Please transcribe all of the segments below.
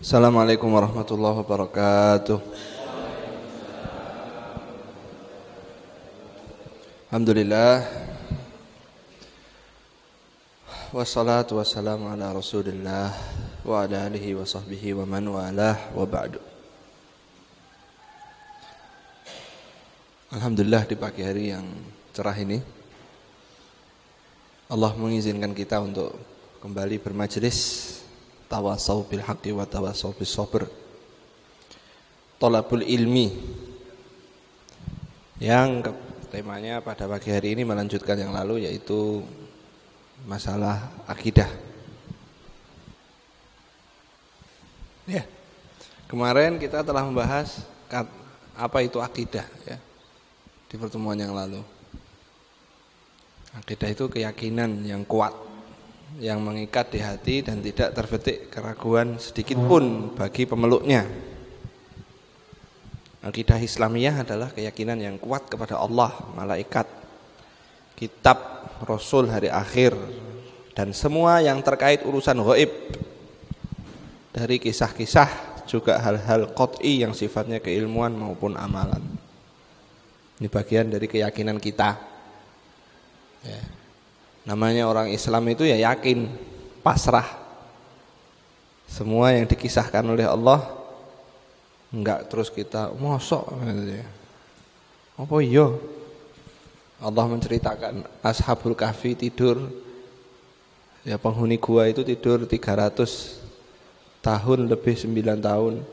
Assalamualaikum warahmatullahi wabarakatuh. Alhamdulillah. Wassalatu wassalamu ala Rasulillah wa ala alihi wa sahbihi wa man walah wa ba'du. Alhamdulillah, di pagi hari yang cerah ini Allah mengizinkan kita untuk kembali bermajelis tawassaw bil haqqi wa tawassaw bis sabr, thalabul ilmi, yang temanya pada pagi hari ini melanjutkan yang lalu, yaitu masalah akidah. Ya, kemarin kita telah membahas apa itu akidah, ya, di pertemuan yang lalu. Akidah itu keyakinan yang kuat, yang mengikat di hati dan tidak terbetik keraguan sedikit pun bagi pemeluknya. Akidah Islamiyah adalah keyakinan yang kuat kepada Allah, malaikat, kitab, rasul, hari akhir, dan semua yang terkait urusan gaib, dari kisah-kisah juga hal-hal qat'i yang sifatnya keilmuan maupun amalan. Ini bagian dari keyakinan kita, ya. Namanya orang Islam itu ya yakin, pasrah. Semua yang dikisahkan oleh Allah, enggak terus kita mosok gitu ya. Apa iya? Allah menceritakan Ashabul Kahfi tidur, ya, penghuni gua itu tidur 300 tahun lebih 9 tahun.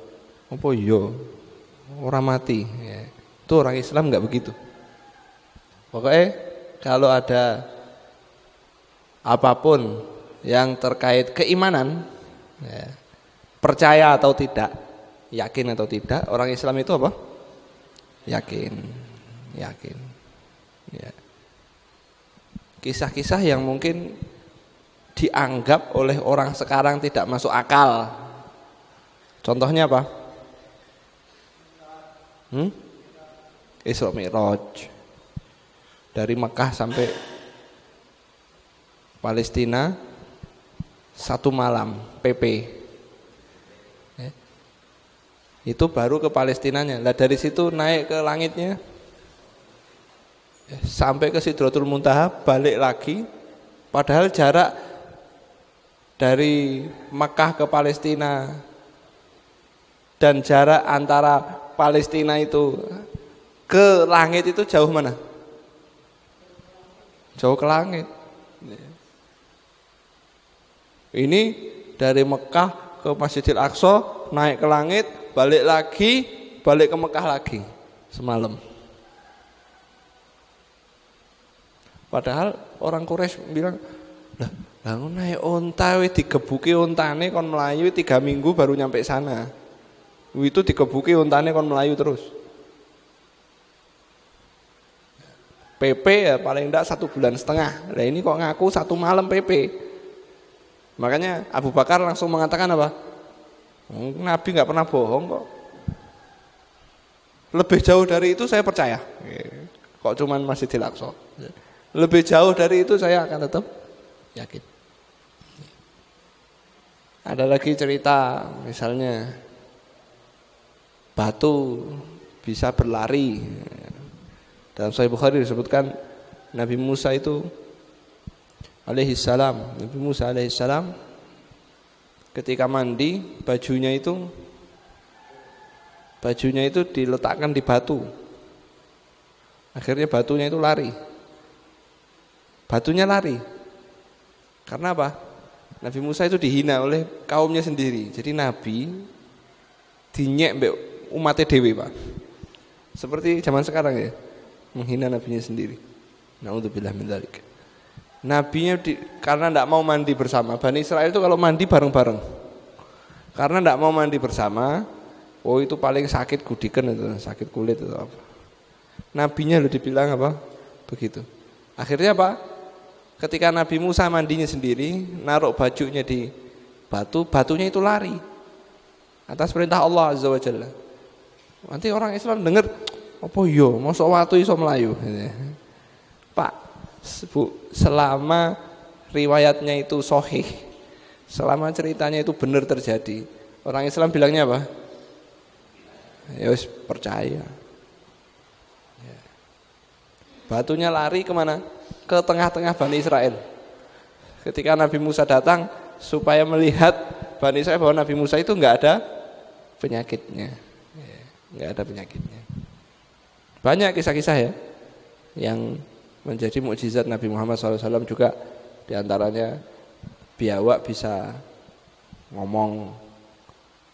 Apa iya? Orang mati, ya. Itu orang Islam enggak begitu. Pokoknya kalau ada apapun yang terkait keimanan, ya, percaya atau tidak, yakin atau tidak, orang Islam itu apa? Yakin. Ya. Kisah-kisah yang mungkin dianggap oleh orang sekarang tidak masuk akal. Contohnya apa? Isra Mi'raj. Dari Mekah sampai Palestina 1 malam PP, ya. Itu baru ke Palestinanya. Lah dari situ naik ke langitnya, ya, sampai ke Sidratul Muntaha, balik lagi. Padahal jarak dari Mekah ke Palestina dan jarak antara Palestina itu ke langit itu jauh mana? Jauh ke langit. Ini dari Mekah ke Masjidil Aqsa, naik ke langit, balik lagi, balik ke Mekah lagi semalam. Padahal orang Quraisy bilang, lah naik onta wis digebuki ontane kon melayu 3 minggu baru nyampe sana. Itu digebuki ontane kon melayu terus. PP ya paling enggak 1,5 bulan. Lah ini kok ngaku 1 malam PP. Makanya Abu Bakar langsung mengatakan apa? Nabi nggak pernah bohong kok. Lebih jauh dari itu saya percaya. Kok cuman Masjidil Aqsa. Lebih jauh dari itu saya akan tetap yakin. Ada lagi cerita, misalnya batu bisa berlari. Dalam Sahih Bukhari disebutkan Nabi Musa itu alaihissalam, Nabi Musa alaihissalam ketika mandi, bajunya itu diletakkan di batu. Akhirnya batunya itu lari. Batunya lari. Karena apa? Nabi Musa itu dihina oleh kaumnya sendiri. Jadi Nabi dinyek mbek umatnya dewe, Pak. Seperti zaman sekarang ya, menghina nabinya sendiri. Naudzubillah min dzalik. Nabinya karena tidak mau mandi bersama. Bani Israel itu kalau mandi bareng-bareng. Karena tidak mau mandi bersama, oh itu paling sakit gudikan itu, sakit kulit atau apa. Nabinya lo dibilang apa? Begitu. Akhirnya apa? Ketika Nabi Musa mandinya sendiri, naruh bajunya di batu, batunya itu lari. Atas perintah Allah Azza wa Jalla. Nanti orang Islam dengar, apa yo, mosok watu iso melayu. Pak, Bu, selama riwayatnya itu sahih, selama ceritanya itu benar terjadi, Orang Islam bilangnya apa? Ya wis percaya. Ya. Batunya lari kemana? Ke tengah-tengah Bani Israel. Ketika Nabi Musa datang supaya melihat Bani Israel bahwa Nabi Musa itu enggak ada penyakitnya. Ya, enggak ada penyakitnya. Banyak kisah-kisah ya yang menjadi mukjizat Nabi Muhammad SAW, juga diantaranya biawak bisa ngomong.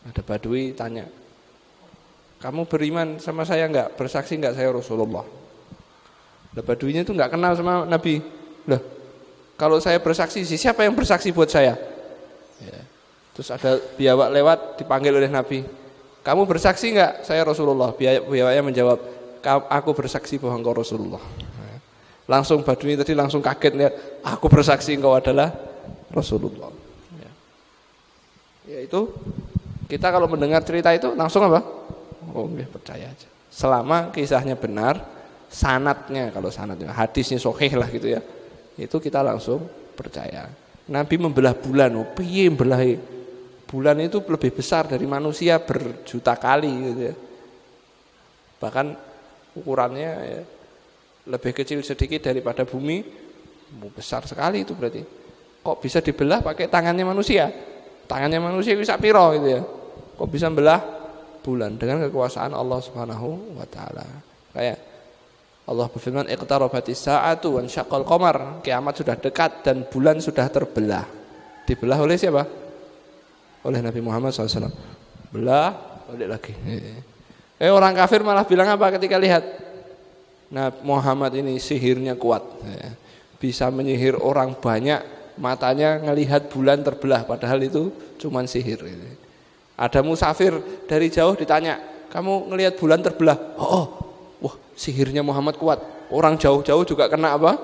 Ada Badui tanya, kamu beriman sama saya enggak? Bersaksi enggak saya Rasulullah? Lah Baduinya itu enggak kenal sama Nabi. Lah, kalau saya bersaksi, siapa yang bersaksi buat saya? Ya. Terus ada biawak lewat, dipanggil oleh Nabi. Kamu bersaksi enggak saya Rasulullah? Biawaknya menjawab, aku bersaksi bahwa engkau Rasulullah. Langsung Badui tadi langsung kaget lihat, aku bersaksi engkau adalah Rasulullah. Ya itu kita kalau mendengar cerita itu langsung apa? Oh nggih, percaya aja. Selama kisahnya benar, sanadnya, kalau sanadnya hadisnya sahih lah gitu ya, itu kita langsung percaya. Nabi membelah bulan, oh piye mbelahi? Bulan itu lebih besar dari manusia berjuta kali gitu ya. Bahkan ukurannya ya, lebih kecil sedikit daripada bumi, besar sekali itu berarti. Kok bisa dibelah pakai tangannya manusia? Tangannya manusia bisa piro gitu ya. Kok bisa belah bulan dengan kekuasaan Allah Subhanahu wa taala. Kayak Allah berfirman, iqtarabatis sa'atu wan syaqqal qamar. Kiamat sudah dekat dan bulan sudah terbelah. Dibelah oleh siapa? Oleh Nabi Muhammad SAW. Belah, balik lagi. Orang kafir malah bilang apa ketika lihat Nabi Muhammad ini sihirnya kuat. Bisa menyihir orang banyak. Matanya ngelihat bulan terbelah, padahal itu cuman sihir. Ada musafir dari jauh ditanya, kamu ngelihat bulan terbelah? Wah sihirnya Muhammad kuat. Orang jauh-jauh juga kena apa?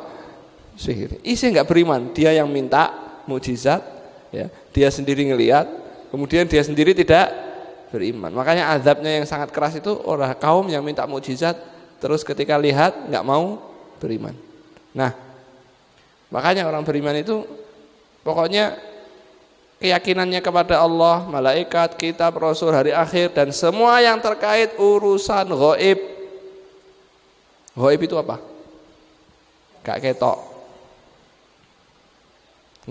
Sihir. Isi nggak beriman, dia yang minta mukjizat, ya, dia sendiri ngelihat, kemudian dia sendiri tidak beriman. Makanya azabnya yang sangat keras itu orang kaum yang minta mukjizat, terus ketika lihat nggak mau beriman. Nah, makanya orang beriman itu pokoknya keyakinannya kepada Allah, malaikat, kitab, rasul, hari akhir, dan semua yang terkait urusan gaib. Gaib itu apa? Gak ketok,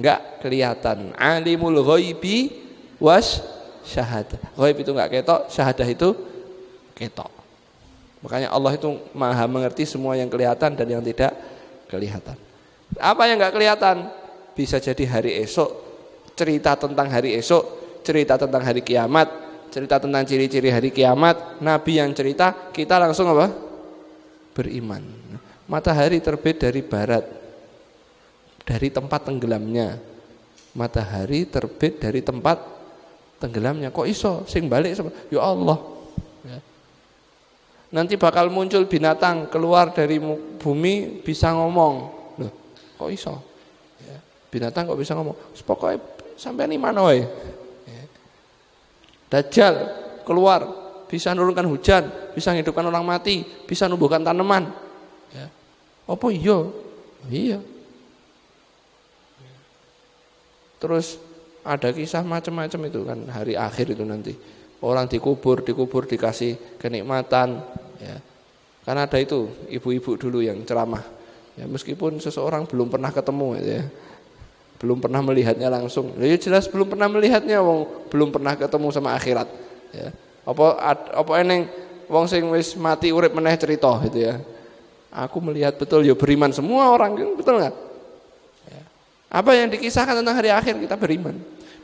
gak kelihatan. Alimul ghaibi was syahadah. Gaib itu gak ketok, syahadah itu ketok. Makanya Allah itu maha mengerti semua yang kelihatan dan yang tidak kelihatan. Apa yang gak kelihatan? Bisa jadi hari esok, cerita tentang hari esok, cerita tentang hari kiamat, cerita tentang ciri-ciri hari kiamat. Nabi yang cerita, kita langsung apa? Beriman. Matahari terbit dari barat, dari tempat tenggelamnya. Matahari terbit dari tempat tenggelamnya. Kok iso? Sing balik sama ya Allah. Ya. Nanti bakal muncul binatang keluar dari bumi bisa ngomong. Loh, kok iso? Ya. Binatang kok bisa ngomong? Pokoknya sampai ini mana wae. Ya. Dajjal keluar bisa nurunkan hujan, bisa menghidupkan orang mati, bisa numbuhkan tanaman. Ya. Apa iya? Iya. Terus ada kisah macam-macam itu kan hari akhir itu nanti. Orang dikubur dikasih kenikmatan, ya. Karena ada itu ibu-ibu dulu yang ceramah. Ya, meskipun seseorang belum pernah ketemu ya. Belum pernah melihatnya langsung. Ya jelas belum pernah melihatnya, belum pernah ketemu sama akhirat, ya. Apa eneng wong sing wis mati urip meneh cerita gitu ya. Aku melihat betul ya, beriman semua orang, betul enggak? Ya. Apa yang dikisahkan tentang hari akhir kita beriman.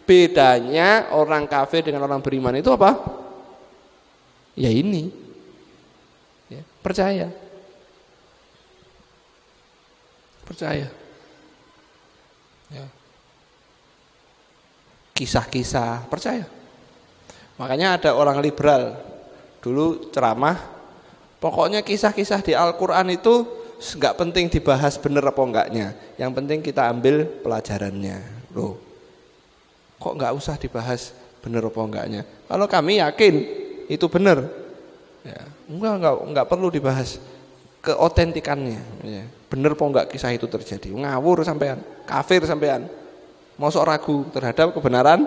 Bedanya orang kafir dengan orang beriman itu apa? Ya ini. Ya, percaya. Percaya. Ya. Kisah-kisah, percaya. Makanya ada orang liberal dulu ceramah, pokoknya kisah-kisah di Al-Quran itu enggak penting dibahas bener apa enggaknya, yang penting kita ambil pelajarannya. Loh, kok enggak usah dibahas bener apa enggaknya? Kalau kami yakin itu bener, ya, enggak perlu dibahas keotentikannya, ya. Bener apa enggak kisah itu terjadi? Ngawur sampean, kafir sampean, mosok ragu terhadap kebenaran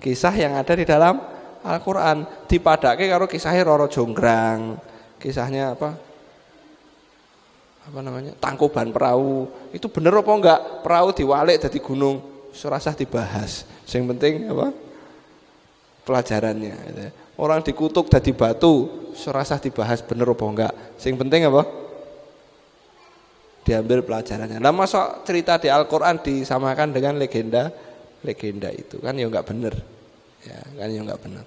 Kisah yang ada di dalam Al-Qur'an dipadake karo kisahnya Roro Jonggrang. Kisahnya apa namanya? Tangkuban perahu. Itu bener apa enggak? Perahu diwalik dadi gunung, ora usah dibahas. Sing penting apa? Pelajarannya. Orang dikutuk dadi batu, ora usah dibahas bener apa enggak. Sing penting apa? Diambil pelajarannya. Lah masa cerita di Al-Qur'an disamakan dengan legenda itu kan ya enggak bener. Ya, kan ya enggak bener.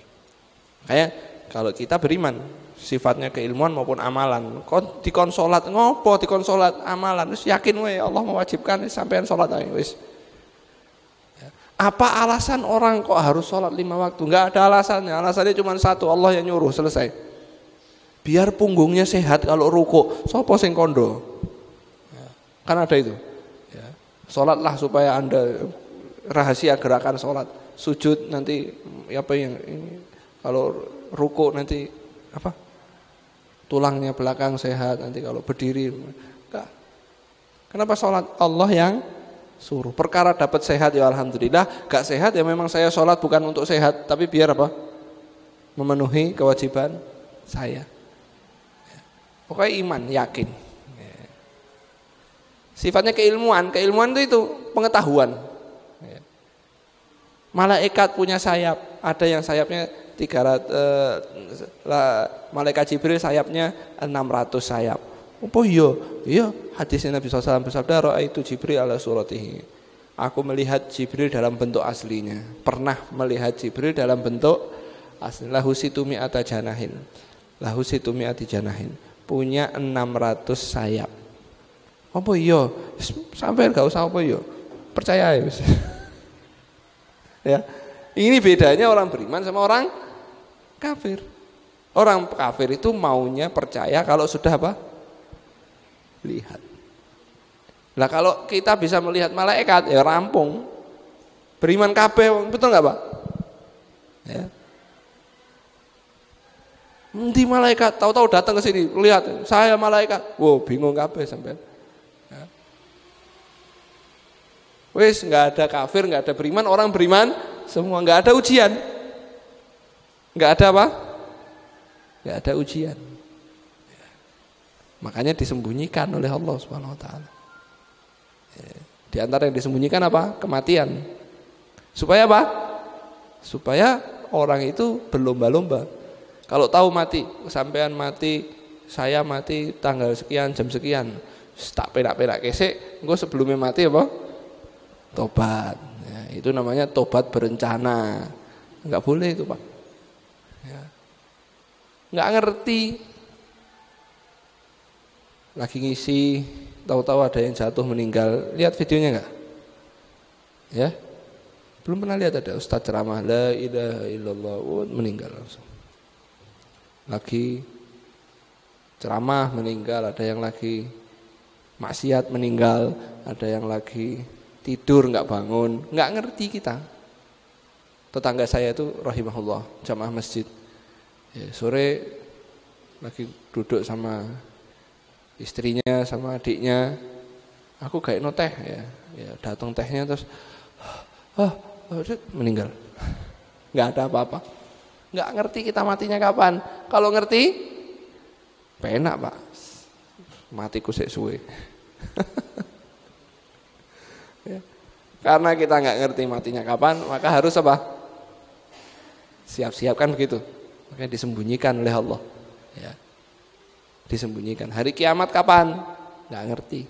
Kayak kalau kita beriman sifatnya keilmuan maupun amalan. Dikon salat ngopo dikon salat amalan wis yakin wae Allah mewajibkan sampean salat ae wis. Ya. Apa alasan orang kok harus salat 5 waktu? Enggak ada alasannya. Alasannya cuma satu, Allah yang nyuruh, selesai. Biar punggungnya sehat kalau ruku. Sopo sing kondo? Ya. Kan ada itu. Ya. Salatlah supaya Anda rahasia gerakan salat. Sujud nanti apa yang ini, kalau ruku nanti apa? Tulangnya belakang sehat, nanti kalau berdiri enggak. Kenapa sholat? Allah yang suruh. Perkara dapat sehat ya alhamdulillah, gak sehat ya memang saya sholat bukan untuk sehat, tapi biar apa? Memenuhi kewajiban saya. Pokoknya iman, yakin. Sifatnya keilmuan itu pengetahuan. Malaikat punya sayap, ada yang sayapnya 300, malaikat Jibril sayapnya 600 sayap. Apa iya? Iya, hadisnya Nabi SAW bersabda, "Ra'aitu Jibril ala suratihi." Aku melihat Jibril dalam bentuk aslinya. Pernah melihat Jibril dalam bentuk asli. Lahu situ mi'ata janahin. Lahu situ mi'ati janahin. Punya 600 sayap. Apa iya? Sampai enggak usah apa iya. Percaya ya. Ya. Ini bedanya orang beriman sama orang kafir. Orang kafir itu maunya percaya kalau sudah apa? Lihat. Lah kalau kita bisa melihat malaikat ya rampung. Beriman kabeh, betul enggak, Pak? Ya. Nanti malaikat tahu-tahu datang ke sini, lihat saya malaikat. Wow, bingung kabeh sampean. Ya. Wis enggak ada kafir, enggak ada beriman, orang beriman semua, enggak ada ujian. Enggak ada apa? Enggak ada ujian. Ya. Makanya disembunyikan oleh Allah Subhanahu wa taala. Ya. Di antara yang disembunyikan apa? Kematian. Supaya apa? Supaya orang itu berlomba-lomba. Kalau tahu mati, sampean mati, saya mati tanggal sekian, jam sekian, tak perak-perak kesek, engko sebelumnya mati apa? Tobat. Ya, itu namanya tobat berencana. Enggak boleh itu, Pak. Ya. Enggak ngerti. Lagi ngisi, tahu-tahu ada yang jatuh meninggal. Lihat videonya enggak? Ya. Belum pernah lihat ada ustaz ceramah la ilaha illallah meninggal langsung. Lagi ceramah meninggal, ada yang lagi maksiat meninggal, ada yang lagi tidur nggak bangun, nggak ngerti kita. Tetangga saya itu rahimahullah, jamaah masjid. Ya, sore lagi duduk sama istrinya, sama adiknya. Aku kayak no teh ya datang tehnya terus, meninggal. Nggak ada apa-apa. Nggak ngerti kita matinya kapan. Kalau ngerti, penak Pak. Matiku sik suwe. Ya. Karena kita nggak ngerti matinya kapan, maka harus apa? Siap-siap kan begitu. Makanya disembunyikan oleh Allah. Ya. Disembunyikan. Hari kiamat kapan? Nggak ngerti.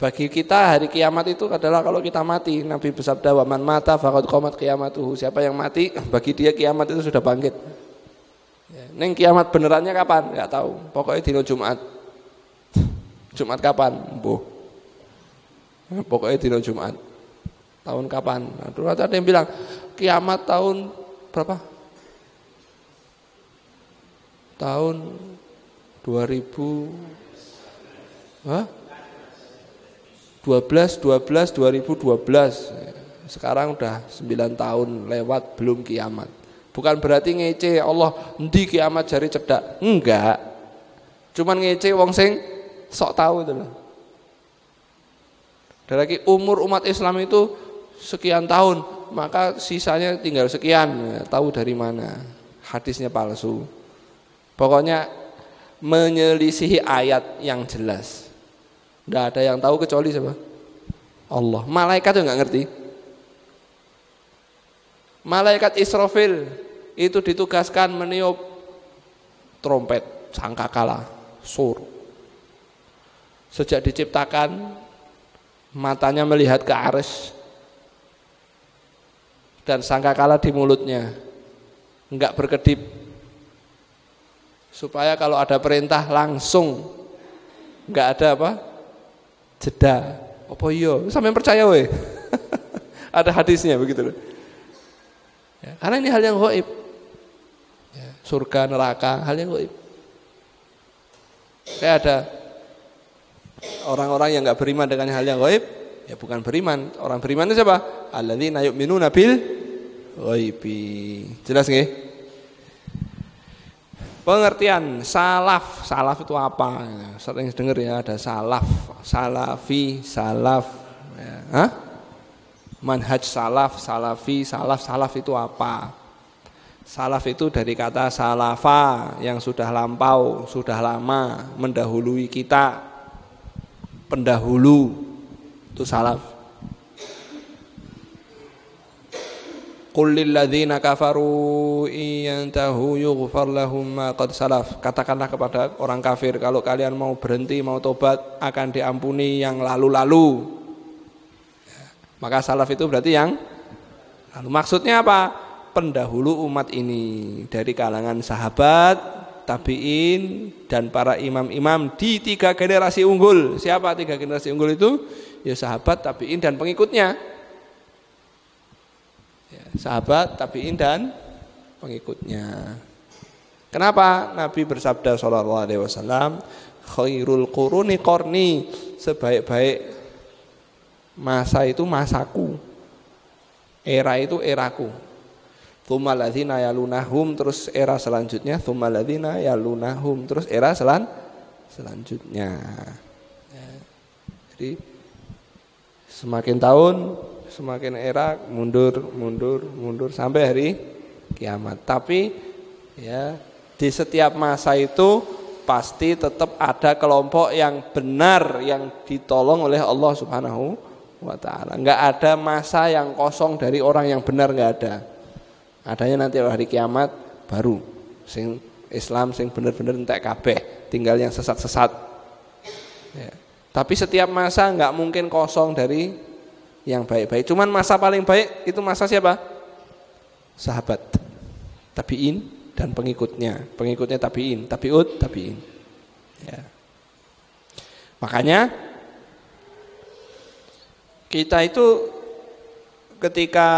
Bagi kita hari kiamat itu adalah kalau kita mati. Nabi bersabda, "Wa man mata faqad qamat qiyamatuhu." Siapa yang mati, bagi dia kiamat itu sudah bangkit. Ya. Neng kiamat benerannya kapan? Nggak tahu. Pokoknya dino Jumat. Jumat kapan? Mbuh. Pokoknya dino Jumat. Tahun kapan? Nah, dulu ada yang bilang kiamat tahun berapa? Tahun 2000 2012. Sekarang udah 9 tahun lewat belum kiamat. Bukan berarti ngece Allah endi kiamat jari cedak. Enggak. Cuman ngece wong sing sok tahu itu loh. Dan lagi umur umat Islam itu sekian tahun, maka sisanya tinggal sekian. Tahu dari mana? Hadisnya palsu. Pokoknya menyelisihi ayat yang jelas. Tidak ada yang tahu kecuali siapa? Allah. Malaikat juga nggak ngerti. Malaikat Israfil itu ditugaskan meniup trompet, sangkakala, sur. Sejak diciptakan, matanya melihat ke arsy dan sangkakala di mulutnya, enggak berkedip, supaya kalau ada perintah langsung, enggak ada apa? Jeda. Apa iya? Sampai percaya weh. Ada hadisnya begitu loh. Ya, karena ini hal yang gaib. Ya, surga, neraka, hal yang gaib. Kayak ada orang-orang yang enggak beriman dengan hal yang gaib, ya bukan beriman. Orang beriman itu siapa? Alladzina yu'minuna bil ghaibi. Jelas nggih? Pengertian salaf, salaf itu apa? Sering dengar ya, ada salaf, salafi, salaf, ya. Manhaj salaf, salafi, salaf itu apa? Salaf itu dari kata salafa yang sudah lampau, sudah lama, mendahului kita, pendahulu, itu salaf. Qul lil ladzina kafaru iyantahu yughfar lahum ma qad salaf. Katakanlah kepada orang kafir, kalau kalian mau berhenti, mau tobat, akan diampuni yang lalu-lalu. Maka salaf itu berarti yang lalu. Maksudnya apa? Pendahulu umat ini dari kalangan sahabat, tabi'in, dan para imam-imam di 3 generasi unggul. Siapa 3 generasi unggul itu? Ya sahabat, tabi'in, dan pengikutnya. Sahabat, tabi'in, dan pengikutnya. Kenapa Nabi bersabda sallallahu alaihi wasallam, khairul quruni qarni, sebaik-baik masa itu masaku, era itu eraku. Tsummal ladzina yalunahum, terus era selanjutnya, tsummal ladzina yalunahum, terus era selanjutnya. Ya. Jadi semakin tahun, semakin era mundur sampai hari kiamat. Tapi ya di setiap masa itu pasti tetap ada kelompok yang benar yang ditolong oleh Allah Subhanahu wa taala. Enggak ada masa yang kosong dari orang yang benar, enggak ada. Adanya nanti hari kiamat baru sing Islam sing bener-bener entek kabeh, tinggal yang sesat-sesat. Ya. Tapi setiap masa enggak mungkin kosong dari yang baik-baik. Cuman masa paling baik itu masa siapa? Sahabat, tabi'in, dan pengikutnya tabi'in, tabi'in. Ya. Makanya kita itu ketika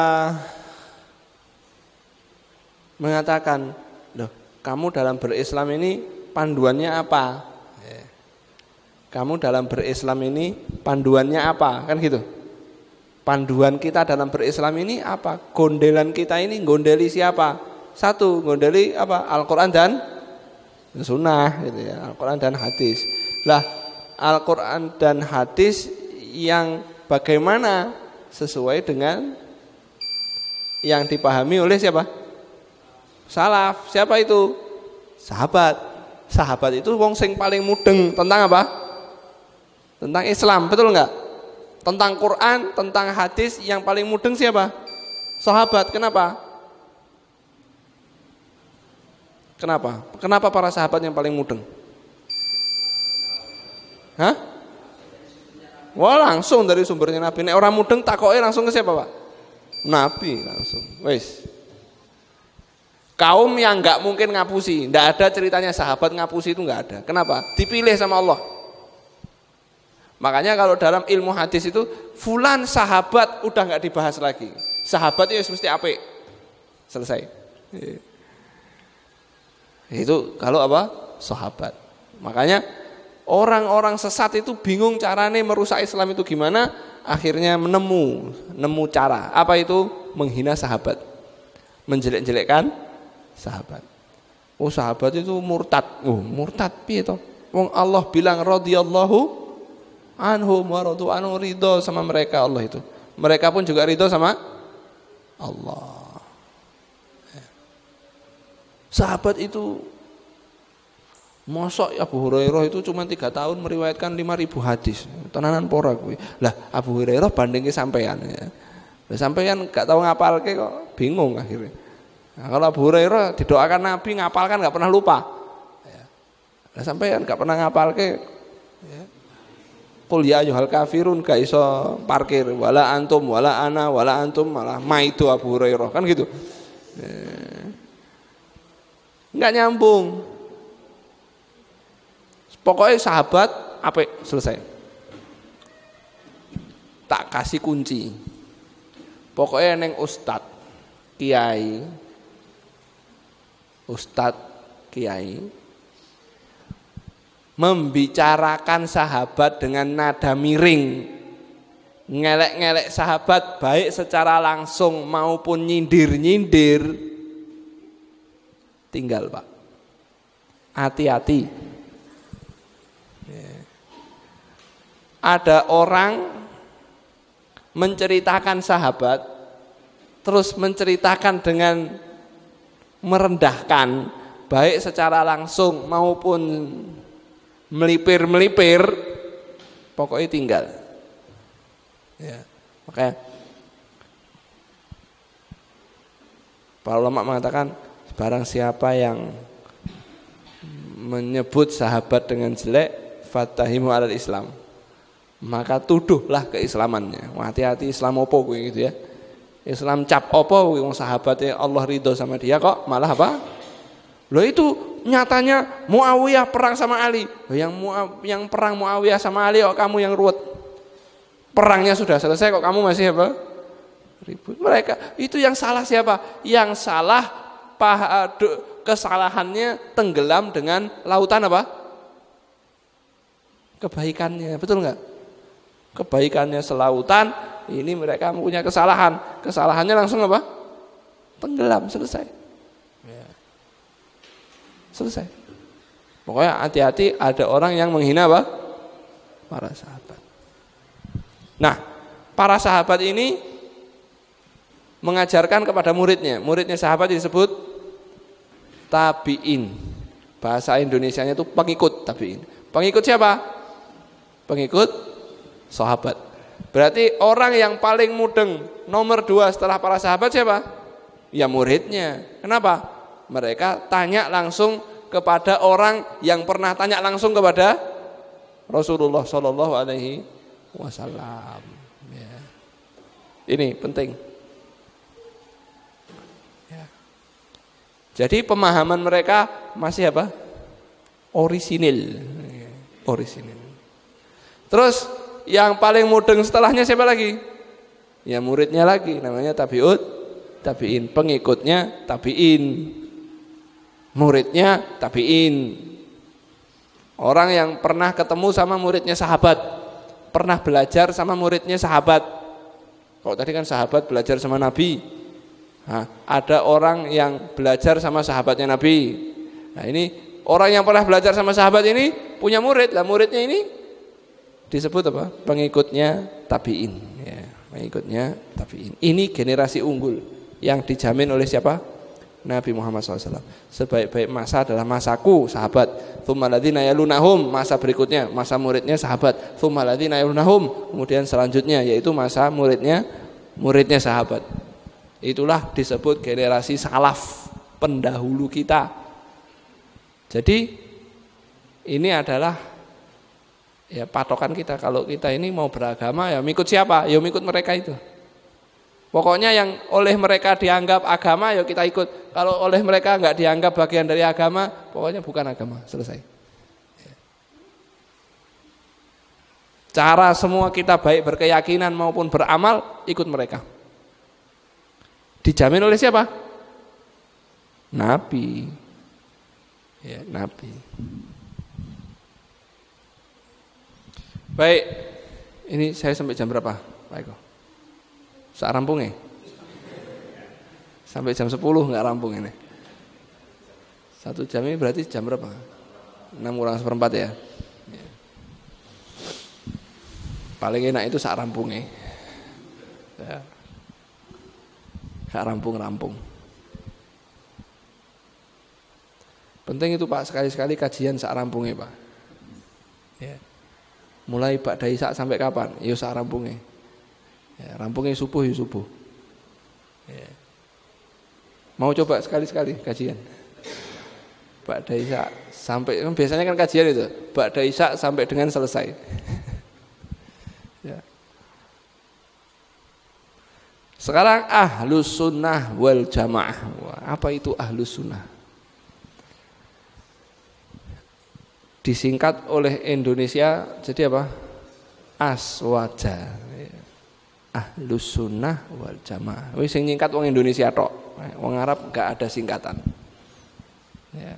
mengatakan, loh, kamu dalam berislam ini panduannya apa? Ya. Kamu dalam berislam ini panduannya apa? Kan gitu. Panduan kita dalam berislam ini apa? Gondelan kita ini gondeli siapa? Satu, gondeli apa? Al-Quran dan Sunnah gitu ya. Al-Quran dan hadis. Lah, Al-Quran dan hadis yang bagaimana sesuai dengan yang dipahami oleh siapa? Salaf. Siapa itu? Sahabat. Sahabat itu wong sing paling mudeng tentang apa? Tentang Islam, betul enggak? Tentang Quran, tentang hadis yang paling mudeng siapa? Sahabat. Kenapa? Kenapa para sahabat yang paling mudeng? Hah? Wah, langsung dari sumbernya Nabi. Nek orang mudeng takoke langsung ke siapa, Pak? Nabi langsung. Wis. Kaum yang enggak mungkin ngapusi, enggak ada ceritanya sahabat ngapusi, itu enggak ada. Kenapa? Dipilih sama Allah. Makanya kalau dalam ilmu hadis itu fulan sahabat udah enggak dibahas lagi. Sahabat itu mesti apik. Selesai. Itu kalau apa? Sahabat. Makanya orang-orang sesat itu bingung caranya merusak Islam itu gimana? Akhirnya nemu cara. Apa itu? Menghina sahabat. Menjelek-jelekkan sahabat. Oh, sahabat itu murtad. Oh, murtad piye to? Wong Allah bilang radhiyallahu anhum wa radu anhu, ridho sama mereka Allah itu. Mereka pun juga ridho sama Allah. Sahabat itu, mosok Abu Hurairah itu cuma 3 tahun meriwayatkan 5.000 hadis. Tenanan pora kuwi. Lah Abu Hurairah bandingke sampean ya. Lah sampean gak tahu ngapalke kok bingung akhirnya. Nah, kalau Abu Hurairah didoakan Nabi ngapalkan gak pernah lupa. Ya. Lah sampean gak pernah ngapalke ya. Qul ya ayyuhal kafirun gak iso parkir wala antum wala ana wala antum malah maitu Abu Hurairah kan gitu. Enggak nyambung. Pokoknya sahabat apik selesai. Tak kasih kunci. Pokoknya neng ustad, kiai, membicarakan sahabat dengan nada miring, ngelek-ngelek sahabat baik secara langsung maupun nyindir-nyindir, tinggal Pak, hati-hati. Ada orang menceritakan sahabat, terus menceritakan dengan merendahkan baik secara langsung maupun melipir-melipir, pokoknya tinggal. Ya, makanya para ulama mengatakan barang siapa yang menyebut sahabat dengan jelek, fatahimu alal Islam, maka tuduhlah keislamannya. Hati-hati Islam opo kuwi gitu ya. Islam cap opo wong sahabatnya Allah ridho sama dia kok malah apa? Loh itu nyatanya Muawiyah perang sama Ali. Yang perang Muawiyah sama Ali kok kamu yang ruwet. Perangnya sudah selesai kok kamu masih apa? Ribut. Mereka itu yang salah siapa? Yang salah kesalahannya tenggelam dengan lautan apa? Kebaikannya, betul enggak? Kebaikannya selautan, ini mereka punya kesalahan. Kesalahannya langsung apa? Tenggelam, selesai. Ya. Selesai. Pokoknya hati-hati ada orang yang menghina apa? Para sahabat. Nah, para sahabat ini mengajarkan kepada muridnya. Muridnya sahabat disebut tabi'in. Bahasa Indonesianya itu pengikut tabi'in. Pengikut siapa? Pengikut sahabat. Berarti orang yang paling mudeng nomor 2 setelah para sahabat siapa? Ya muridnya. Kenapa? Mereka tanya langsung kepada orang yang pernah tanya langsung kepada Rasulullah Shallallahu Alaihi Wasallam. Ya. Ini penting. Ya. Jadi pemahaman mereka masih apa? Orisinil. Orisinil. Terus yang paling mudeng setelahnya siapa lagi? Ya muridnya lagi, namanya tabi'in, pengikutnya tabi'in, muridnya tabi'in. Orang yang pernah ketemu sama muridnya sahabat, pernah belajar sama muridnya sahabat. Kalau tadi kan sahabat belajar sama Nabi. Nah, ada orang yang belajar sama sahabatnya Nabi. Nah ini orang yang pernah belajar sama sahabat ini punya murid, lah muridnya ini disebut apa? Pengikutnya tabi'in. Ya, pengikutnya tabi'in. Ini generasi unggul yang dijamin oleh siapa? Nabi Muhammad SAW. Sebaik-baik masa adalah masaku, sahabat. Tsumma ladzina yalunahum, masa berikutnya, masa muridnya sahabat. Tsumma ladzina yalunahum, kemudian selanjutnya yaitu masa muridnya sahabat. Itulah disebut generasi salaf, pendahulu kita. Jadi ini adalah ya patokan kita. Kalau kita ini mau beragama ya mengikut siapa? Ya mengikut mereka itu. Pokoknya yang oleh mereka dianggap agama ya kita ikut. Kalau oleh mereka enggak dianggap bagian dari agama, pokoknya bukan agama. Selesai. Cara semua kita baik berkeyakinan maupun beramal ikut mereka. Dijamin oleh siapa? Nabi. Ya, Nabi. Baik, ini saya sampai jam berapa, Pak Eko? Sak rampung ya? Sampai jam 10 nggak rampung ini. 1 jam ini berarti jam berapa? 6:45 ya? Ya. Paling enak itu sak rampung ya. Gak rampung-rampung. Penting itu Pak, sekali-sekali kajian sak rampungnya Pak. Ya. Mulai Ba'da Isya sampai kapan? Ya sak rampungnya. Ya, rampungnya subuh ya subuh. Ya. Mau coba sekali-sekali kajian. Ba'da Isya sampai, biasanya kan kajian itu Ba'da Isya sampai dengan selesai. Ya. Sekarang ahlus sunnah wal jamaah. Apa itu ahlus sunnah? Disingkat oleh Indonesia jadi apa? Aswaja. Ahlus sunnah wal jamaah. Wis sing nyingkat wong Indonesia tok. Wong Arab enggak ada singkatan. Ya.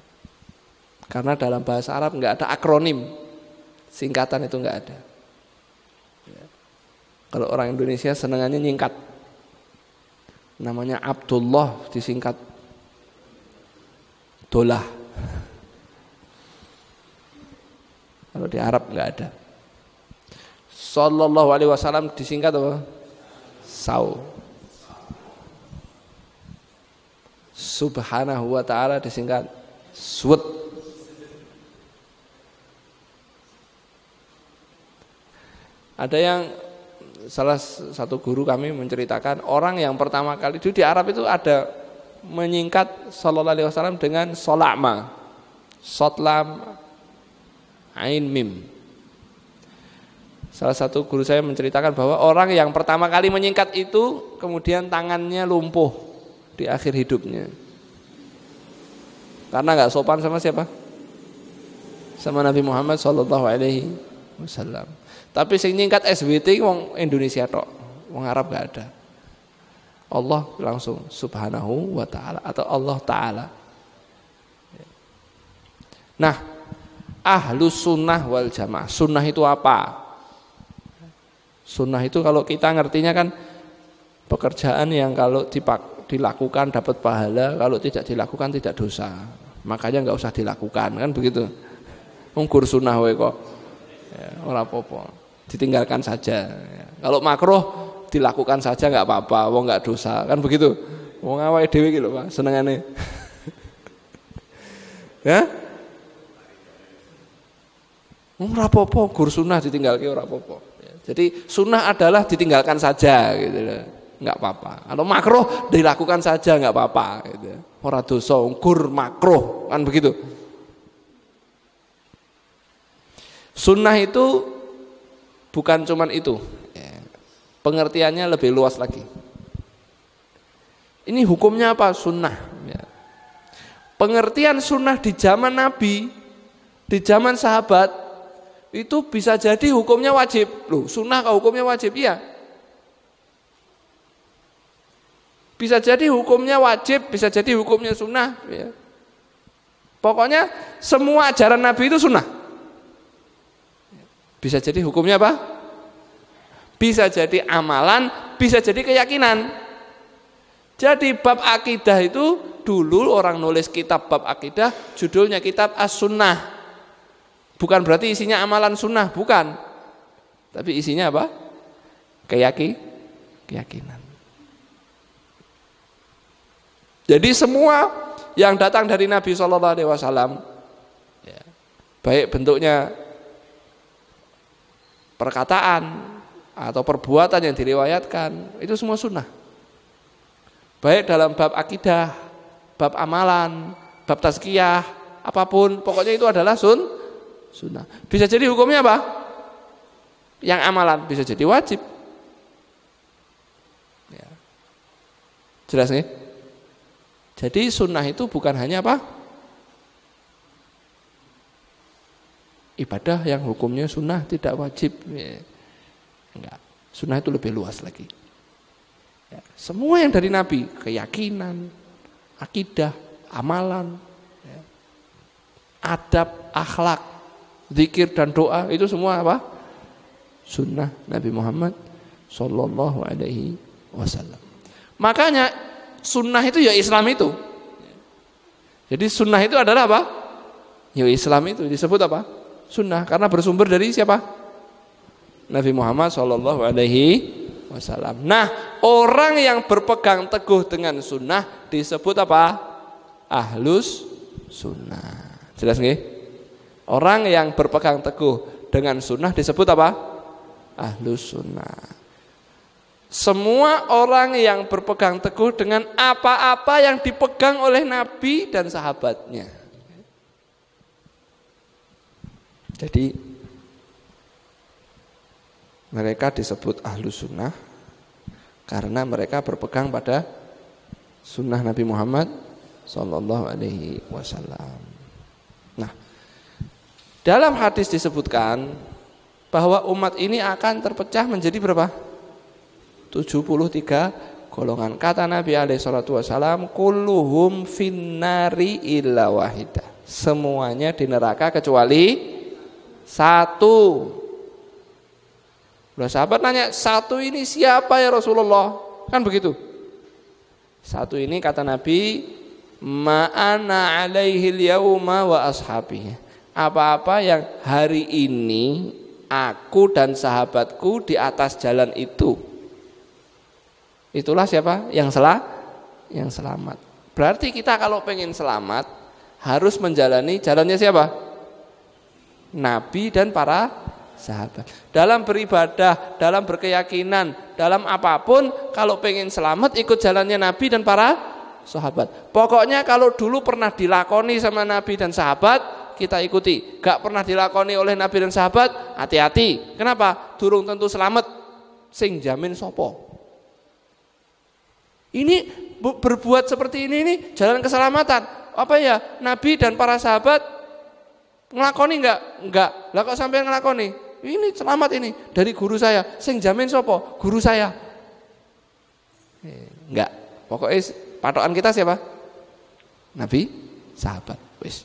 Karena dalam bahasa Arab enggak ada akronim. Singkatan itu enggak ada. Ya. Kalau orang Indonesia senengannya nyingkat. Namanya Abdullah disingkat Dolah. Kalau di Arab enggak ada. Sallallahu alaihi wasallam disingkat apa? Sau. Subhanahu wa ta'ala disingkat Swut. Ada yang salah satu guru kami menceritakan orang yang pertama kali di Arab itu ada menyingkat sallallahu alaihi wasallam dengan solama, sotlam, ain mim. Salah satu guru saya menceritakan bahwa orang yang pertama kali menyingkat itu kemudian tangannya lumpuh di akhir hidupnya. Karena nggak sopan sama siapa? Sama Nabi Muhammad sallallahu alaihi wasallam. Tapi sing nyingkat SWT wong Indonesia tok, wong Arab nggak ada. Allah langsung subhanahu wa ta'ala atau Allah ta'ala. Nah, ahlus sunnah wal jamaah. Sunnah itu apa? Sunnah itu kalau kita ngertinya kan pekerjaan yang kalau dilakukan dapat pahala, kalau tidak dilakukan tidak dosa. Makanya nggak usah dilakukan, kan begitu. Nggur sunnah wae kok. Ya, ora apa-apa. Ditinggalkan saja. Ya. Kalau makruh dilakukan saja nggak apa-apa, wong nggak dosa, kan begitu. Wong awake dhewe iki lho, Pak, senengane. Ya? Ora apa-apa, gur sunnah ditinggalke ora apa-apa. Ya. Jadi sunnah adalah ditinggalkan saja gitu loh. Enggak apa-apa. Kalau makruh dilakukan saja enggak apa-apa gitu. Ora dosa, gur makruh, kan begitu. Sunnah itu bukan cuman itu. Ya. Pengertiannya lebih luas lagi. Ini hukumnya apa? Sunnah. Ya. Pengertian sunnah di zaman Nabi, di zaman sahabat itu bisa jadi hukumnya wajib. Loh, sunnah kah hukumnya wajib? Iya. Bisa jadi hukumnya wajib, bisa jadi hukumnya sunnah. Ya. Pokoknya semua ajaran Nabi itu sunnah. Bisa jadi hukumnya apa? Bisa jadi amalan, bisa jadi keyakinan. Jadi bab akidah itu dulu orang nulis kitab bab akidah, judulnya kitab As-Sunnah. Bukan berarti isinya amalan sunnah, bukan. Tapi isinya apa? Keyakinan. Jadi semua yang datang dari Nabi SAW, ya, baik bentuknya perkataan atau perbuatan yang diriwayatkan, itu semua sunnah. Baik dalam bab akidah, bab amalan, bab tazkiyah, apapun, pokoknya itu adalah sunnah. Bisa jadi hukumnya apa? Yang amalan bisa jadi wajib. Ya. Jelas nih? Jadi sunnah itu bukan hanya apa? Ibadah yang hukumnya sunnah tidak wajib. Ya. Enggak. Sunnah itu lebih luas lagi. Ya. Semua yang dari Nabi, keyakinan, akidah, amalan, ya. Adab, akhlak, zikir dan doa itu semua apa? Sunnah Nabi Muhammad sallallahu alaihi wasallam. Makanya sunnah itu ya Islam itu. Jadi sunnah itu adalah apa? Ya Islam itu disebut apa? Sunnah karena bersumber dari siapa? Nabi Muhammad sallallahu alaihi wasallam. Nah, orang yang berpegang teguh dengan sunnah disebut apa? Ahlus sunnah. Jelas nggih? Orang yang berpegang teguh dengan sunnah disebut apa? Ahlus sunnah. Semua orang yang berpegang teguh dengan apa-apa yang dipegang oleh Nabi dan sahabatnya. Jadi mereka disebut ahlus sunnah karena mereka berpegang pada sunnah Nabi Muhammad Sallallahu Alaihi Wasallam. Nah, dalam hadis disebutkan bahwa umat ini akan terpecah menjadi berapa? 73 golongan. Kata Nabi alaihi salatu wasallam, kulluhum finnari illa wahidah. Semuanya di neraka kecuali satu. Loh, sahabat nanya, satu ini siapa ya Rasulullah? Kan begitu. Satu ini kata Nabi, ma'ana alaihil yauma wa ashabi. Apa-apa yang hari ini aku dan sahabatku di atas jalan itu. Itulah siapa? Yang selamat. Berarti kita kalau pengen selamat harus menjalani jalannya siapa? Nabi dan para sahabat. Dalam beribadah, dalam berkeyakinan, dalam apapun, kalau pengen selamat ikut jalannya Nabi dan para sahabat. Pokoknya kalau dulu pernah dilakoni sama Nabi dan sahabat, kita ikuti. Gak pernah dilakoni oleh Nabi dan sahabat, hati-hati. Kenapa? Durung tentu selamat. Sing jamin sopo. Ini berbuat seperti ini jalan keselamatan. Apa ya? Nabi dan para sahabat ngelakoni enggak? Enggak. Lah kok sampai ngelakoni? Ini selamat ini dari guru saya. Sing jamin sopo? Guru saya. Enggak. Pokoknya patokan kita siapa? Nabi, sahabat. Wis.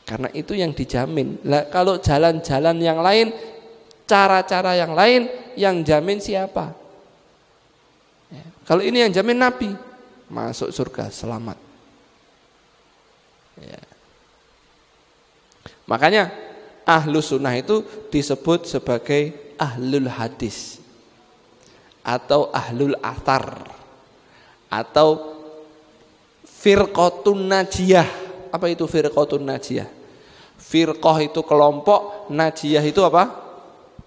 Karena itu yang dijamin. Lah kalau jalan-jalan yang lain, cara-cara yang lain, yang jamin siapa? Ya. Kalau ini yang jamin Nabi, masuk surga selamat. Ya. Makanya ahlus sunnah itu disebut sebagai ahlul hadis atau ahlul athar atau firqatun najiyah. Apa itu firqatun najiyah? Firqah itu kelompok, najiyah itu apa?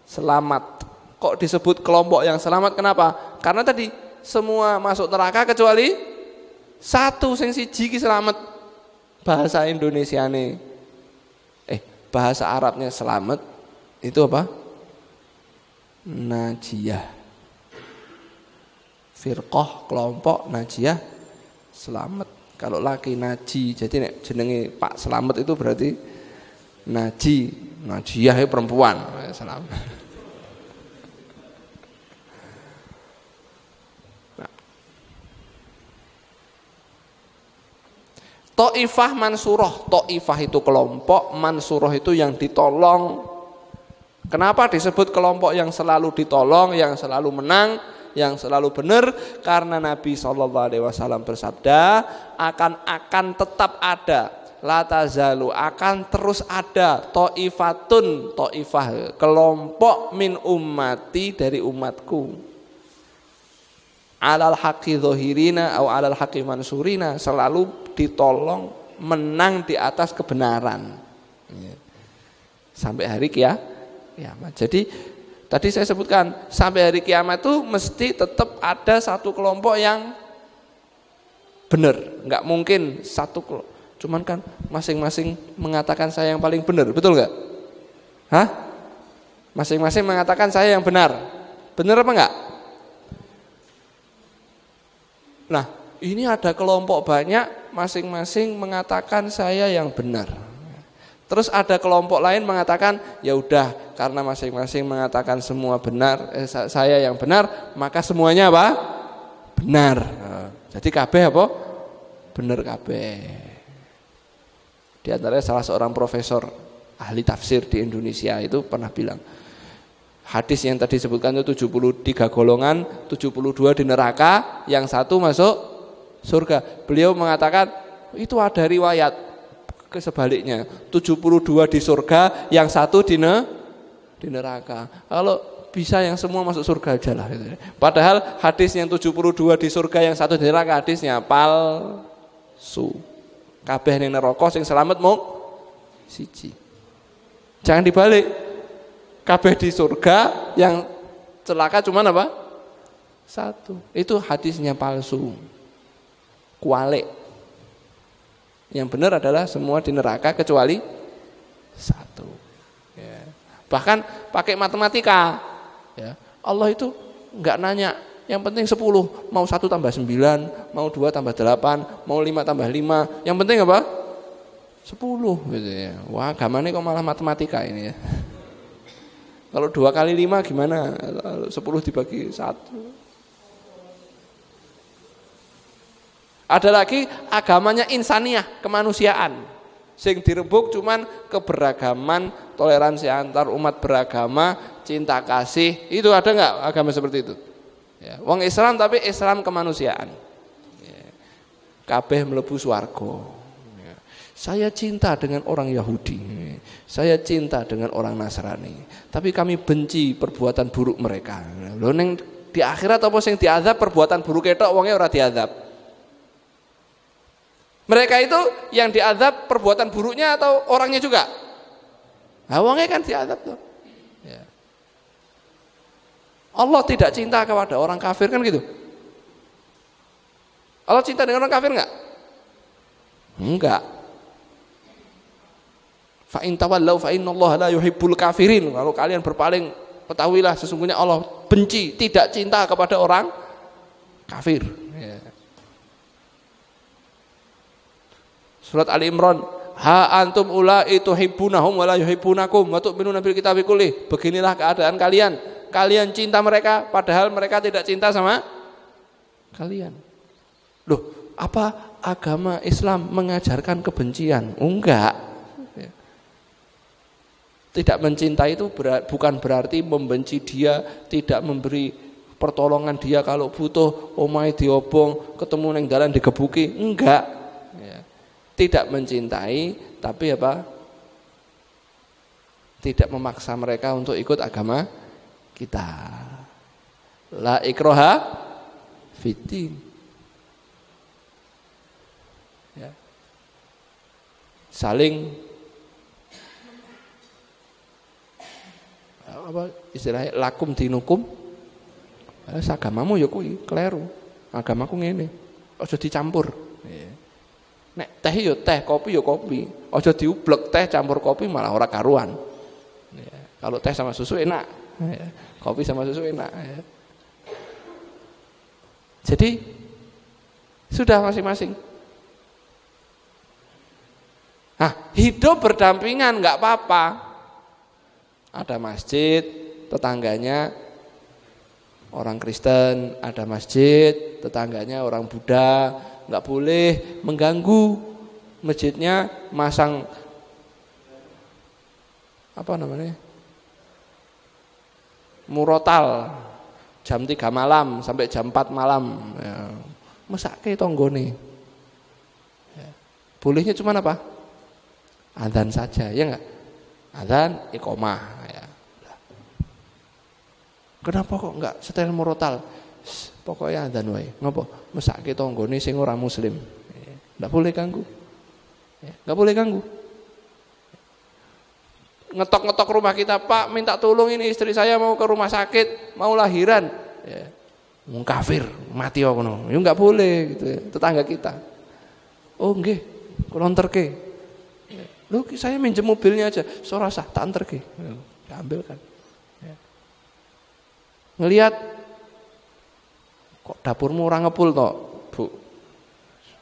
Selamat. Kok disebut kelompok yang selamat? Kenapa? Karena tadi semua masuk neraka kecuali satu sing siji ki selamat. Bahasa Indonesiane bahasa Arabnya selamat itu apa? Najiyah. Firqah kelompok, najiyah selamat. Kalau laki naji, jadi nek jenenge Pak Selamat itu berarti naji, najiyah itu perempuan. Selamat. Ta'ifah mansurah, ta'ifah itu kelompok, mansurah itu yang ditolong. Kenapa disebut kelompok yang selalu ditolong, yang selalu menang, yang selalu benar? Karena Nabi SAW bersabda, akan tetap ada, la tazalu, akan terus ada, ta'ifatun, ta'ifah, kelompok min ummati, dari umatku. Alal haqqi dhahirina atau alal haqqi mansurina, selalu ditolong menang di atas kebenaran sampai hari kiamat. Jadi tadi saya sebutkan sampai hari kiamat itu mesti tetap ada satu kelompok yang benar. Nggak mungkin satu kelompok. Cuman kan masing-masing mengatakan saya yang paling benar, betul nggak? Hah? Masing-masing mengatakan saya yang benar. Benar apa enggak? Nah, ini ada kelompok banyak, masing-masing mengatakan saya yang benar. Terus ada kelompok lain mengatakan, ya udah, karena masing-masing mengatakan semua benar, saya yang benar, maka semuanya apa? Benar. Jadi kabeh apa? Benar kabeh. Di antaranya salah seorang profesor ahli tafsir di Indonesia itu pernah bilang, hadis yang tadi disebutkan itu 73 golongan, 72 di neraka, yang satu masuk surga. Beliau mengatakan itu ada riwayat kesebaliknya, 72 di surga, yang satu di neraka. Kalau bisa yang semua masuk surga aja lah gitu. Padahal hadis yang 72 di surga yang satu di neraka hadisnya palsu. Kabeh ning neraka sing selamat mung siji. Jangan dibalik. Kabeh di surga yang celaka cuma apa? Satu. Itu hadisnya palsu. Kualik. Yang benar adalah semua di neraka kecuali satu. Ya. Bahkan pakai matematika. Ya. Allah itu enggak nanya. Yang penting 10. Mau 1 tambah 9, mau 2 tambah 8, mau 5 tambah 5. Yang penting apa? 10 gitu ya. Wah, agamanya kok malah matematika ini ya. Kalau 2 kali 5 gimana? 10 dibagi 1. Ada lagi agamanya insaniah, kemanusiaan. Sing dirembuk cuman keberagaman, toleransi antar umat beragama, cinta kasih. Itu ada enggak agama seperti itu? Ya, wong Islam tapi Islam kemanusiaan. Ya. Kabeh mlebu swarga. Ya. Saya cinta dengan orang Yahudi. Saya cinta dengan orang Nasrani. Tapi kami benci perbuatan buruk mereka. Lho ning di akhirat apa sing diazab perbuatan buruk ketok wonge ora diazab. Mereka itu yang diazab perbuatan buruknya atau orangnya juga? Nah, wongnya kan diazab tuh. Ya. Allah tidak cinta kepada orang kafir kan gitu? Allah cinta dengan orang kafir enggak? Enggak. Fa in tawallaw fa innallaha la yuhibbul kafirin. Kalau kalian berpaling, ketahuilah sesungguhnya Allah benci, tidak cinta kepada orang kafir. Ya. Surat Ali Imran, ha antum ulai tuhibbunahum wa la yuhibbunakum wa tu'minuna bil kitabi kullih. Beginilah keadaan kalian. Kalian cinta mereka padahal mereka tidak cinta sama kalian. Loh, apa agama Islam mengajarkan kebencian? Enggak. Tidak mencintai itu bukan berarti membenci dia, tidak memberi pertolongan dia kalau butuh, omahe diobong, ketemu neng dalan digebuki. Enggak. Tidak mencintai, tapi apa? Tidak memaksa mereka untuk ikut agama kita. La ikraha fiddin. Ya. Saling apa istilahnya lakum dinukum. Agamamu ya kuwi kleru. Agamaku ngene. Aja dicampur. Ya. Nek teh yo teh, kopi yo kopi. Aja diublek teh campur kopi malah ora karuan. Ya. Kalau teh sama susu enak, ya. Kopi sama susu enak. Ya. Jadi sudah masing-masing. Nah, hidup berdampingan nggak apa-apa. Ada masjid, tetangganya orang Kristen, ada masjid, tetangganya orang Buddha. Nggak boleh mengganggu. Masjidnya masang apa namanya murotal jam 3 malam sampai jam 4 malam ya. Mesake tonggone ya. Bolehnya cuma apa? Adzan saja, ya enggak? Adzan, iqomah ya. Kenapa kok enggak setel murotal? Pokoknya adzan wae. Ngopo? Mesake tanggane sing ora muslim. Enggak boleh ganggu. Enggak boleh ganggu. Ngetok-ngetok rumah kita, Pak, minta tolong ini istri saya mau ke rumah sakit, mau lahiran. Ya. Wong kafir, mati kok ngono. Ya enggak boleh gitu ya. Tetangga kita. Oh, nggih, kula anterke. Loh, saya minjem mobilnya aja. Ora sah, tak anterke. Ya, ambil kan. Ya. Ngelihat kok dapurmu ora ngepul to, Bu.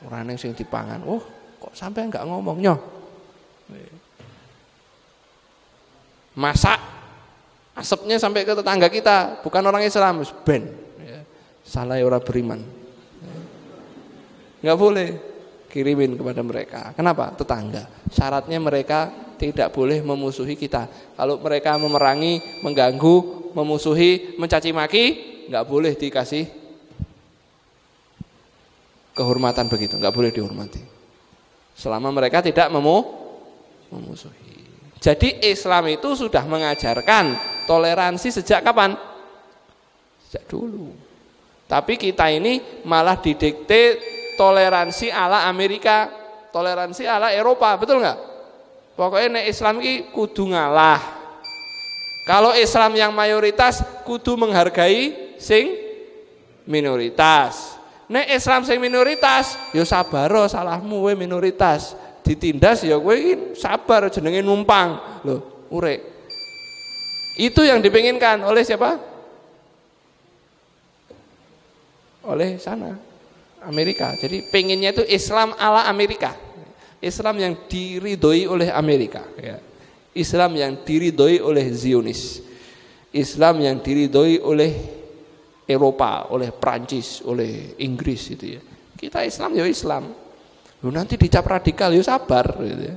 Ora ning sing dipangan. Oh, kok sampai enggak ngomong nyoh. Masak asapnya sampai ke tetangga kita, bukan orang Islam, ben. Ya. Salah orang beriman. Enggak boleh kirimin kepada mereka. Kenapa? Tetangga. Syaratnya mereka tidak boleh memusuhi kita. Kalau mereka memerangi, mengganggu, memusuhi, mencaci maki, enggak boleh dikasih kehormatan begitu, enggak boleh dihormati. Selama mereka tidak memusuhi. Jadi Islam itu sudah mengajarkan toleransi sejak kapan? Sejak dulu. Tapi kita ini malah didikte toleransi ala Amerika, toleransi ala Eropa, betul nggak? Pokoknya nek Islam ini kudu ngalah. Kalau Islam yang mayoritas kudu menghargai sing minoritas. Nek Islam sing minoritas, ya sabar salahmu we minoritas. Ditindas ya kowe iki sabar jenenge numpang. Loh, urek. Itu yang dipinginkan oleh siapa? Oleh sana, Amerika. Jadi pengennya itu Islam ala Amerika. Islam yang diridhoi oleh Amerika, ya. Islam yang diridhoi oleh Zionis. Islam yang diridhoi oleh Eropa, oleh Prancis, oleh Inggris itu ya. Kita Islam ya Islam. Lu nanti dicap radikal ya sabar gitu ya.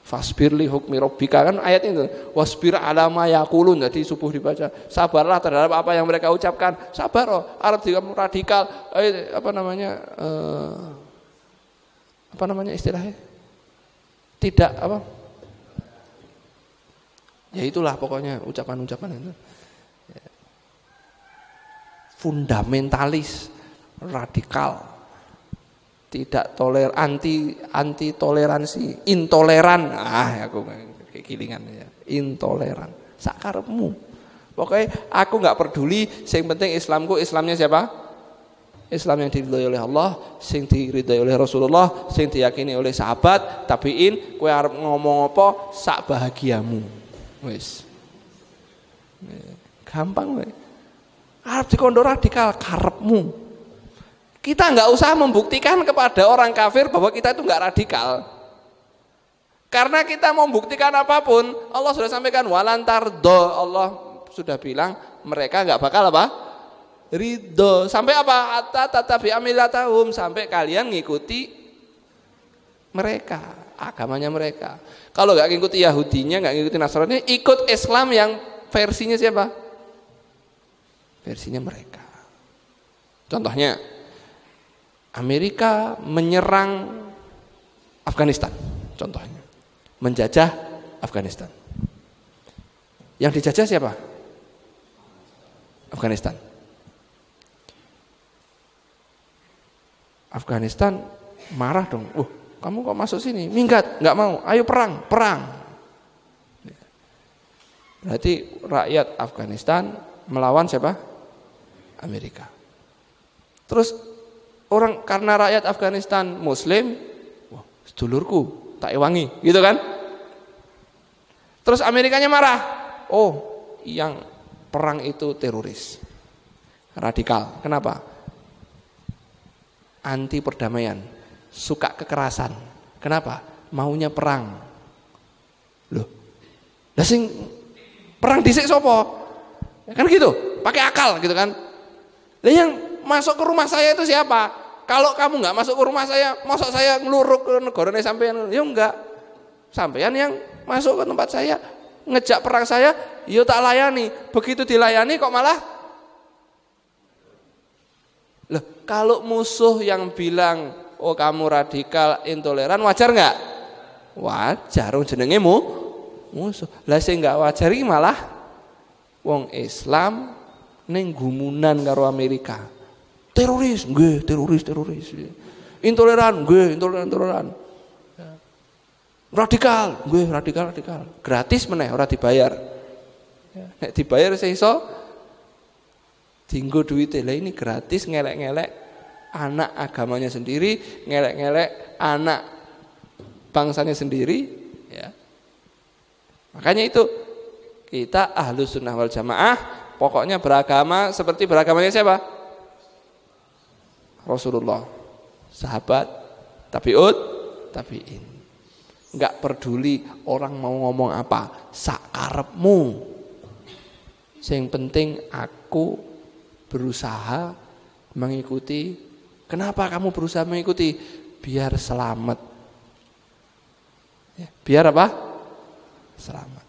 Fasbir li hukmi rabbika, kan ayat itu. Wasbir ala ma yaqulun, jadi subuh dibaca. Sabarlah terhadap apa yang mereka ucapkan. Sabar arep kamu radikal apa namanya istilahnya? Tidak apa? Ya itulah pokoknya ucapan-ucapan itu. Fundamentalis, radikal, tidak anti toleransi, intoleran. Aku kekilingan ya. Intoleran. Sakarepmu. Pokoknya aku nggak peduli, yang penting Islamku Islamnya siapa? Islam yang diridhoi oleh Allah, sing diridhoi oleh Rasulullah, sing diyakini oleh sahabat, tabiin, kowe arep ngomong apa sak bahagiamu. Wis. Gampang wae. Arep dikondo radikal karepmu. Kita nggak usah membuktikan kepada orang kafir bahwa kita itu nggak radikal. Karena kita mau membuktikan apapun, Allah sudah sampaikan walantardo, Allah sudah bilang mereka nggak bakal apa? Ridho. Sampai apa? Tatabi amilatahum, sampai kalian ngikuti mereka, agamanya mereka. Kalau nggak ngikuti Yahudinya, nggak ngikuti Nasrani, ikut Islam yang versinya siapa? Versinya mereka. Contohnya Amerika menyerang Afghanistan, contohnya menjajah Afghanistan. Yang dijajah siapa? Afghanistan. Afghanistan marah dong. Kamu kok masuk sini? Minggat, nggak mau. Ayo perang. Berarti rakyat Afghanistan melawan siapa? Amerika. Terus karena rakyat Afghanistan Muslim, sedulurku tak ewangi, gitu kan? Terus Amerikanya marah. Yang perang itu teroris, radikal. Kenapa? Anti perdamaian, suka kekerasan. Kenapa? Maunya perang. Loh, lah sing perang dhisik sapa? Kan gitu, pakai akal gitu kan. Lah yang masuk ke rumah saya itu siapa? Kalau kamu nggak masuk ke rumah saya, masuk saya ngeluruk ke negarane sampean? Ya enggak. Sampean yang masuk ke tempat saya, ngejak perang saya, ya tak layani. Begitu dilayani kok malah. Loh, kalau musuh yang bilang, kamu radikal, intoleran, wajar nggak? Wajar, jenenge musuh. Lah sing nggak wajar iki malah wong Islam ning gumunan karo Amerika. Teroris, nggih, teroris. Intoleran, nggih, intoleran. Radikal, nggih, radikal. Gratis meneh, ora dibayar. Nek dibayar seiso dienggo duwite. Lah ini gratis, ngelek-ngelek anak agamanya sendiri, ngelek-ngelek anak bangsanya sendiri, ya. Makanya itu kita Ahlus Sunnah wal Jamaah pokoknya beragama seperti beragamanya siapa? Rasulullah, sahabat, tabiin. Enggak peduli orang mau ngomong apa, sakarepmu. Yang penting aku berusaha mengikuti. Kenapa kamu berusaha mengikuti? Biar selamat. Ya, biar apa? Selamat.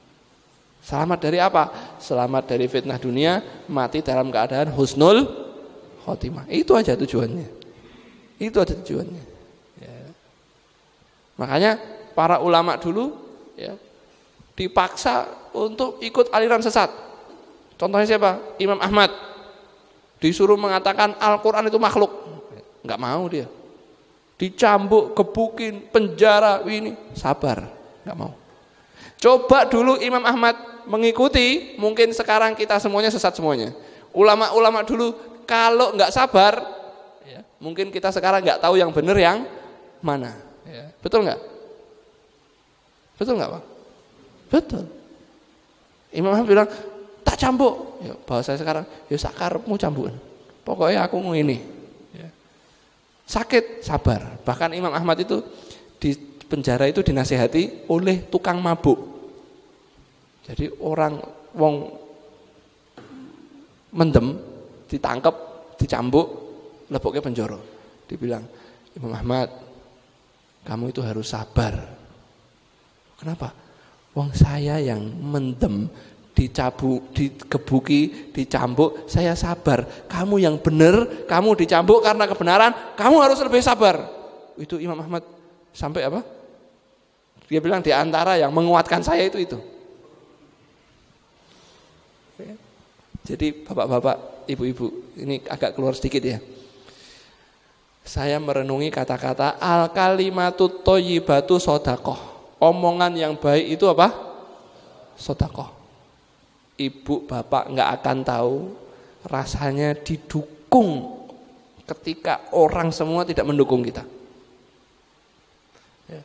Selamat dari apa? Selamat dari fitnah dunia, mati dalam keadaan husnul khotimah. Itu aja tujuannya. Ya. Makanya para ulama dulu ya dipaksa untuk ikut aliran sesat. Contohnya siapa? Imam Ahmad. Disuruh mengatakan Al-Quran itu makhluk. Enggak mau dia. Dicambuk, gebukin, penjara, ini sabar, enggak mau. Coba dulu Imam Ahmad mengikuti, mungkin sekarang kita semuanya sesat semuanya. Ulama-ulama dulu kalau enggak sabar, ya, mungkin kita sekarang enggak tahu yang benar yang mana. Ya. Betul enggak? Betul enggak, Pak? Betul. Imam Ahmad bilang, tak cambuk. Ya, bahasa sekarang, ya sakarepmu cambukan. Pokoknya aku mau ini. Sakit, sabar. Bahkan Imam Ahmad itu di penjara itu dinasihati oleh tukang mabuk. Jadi orang wong mendem ditangkap, dicambuk, leboknya penjara. Dibilang, Imam Ahmad, kamu itu harus sabar. Kenapa? Wong saya yang mendem, dicabuk, digebuki, dicambuk, saya sabar. Kamu yang benar, kamu dicambuk karena kebenaran, kamu harus lebih sabar. Itu Imam Ahmad sampai apa? Dia bilang di antara yang menguatkan saya itu. Jadi bapak-bapak, ibu-ibu, ini agak keluar sedikit ya. Saya merenungi kata-kata al-kalimatut thayyibatu shadaqah. Omongan yang baik itu apa? Sedekah. Ibu bapak nggak akan tahu rasanya didukung ketika orang semua tidak mendukung kita. Ya.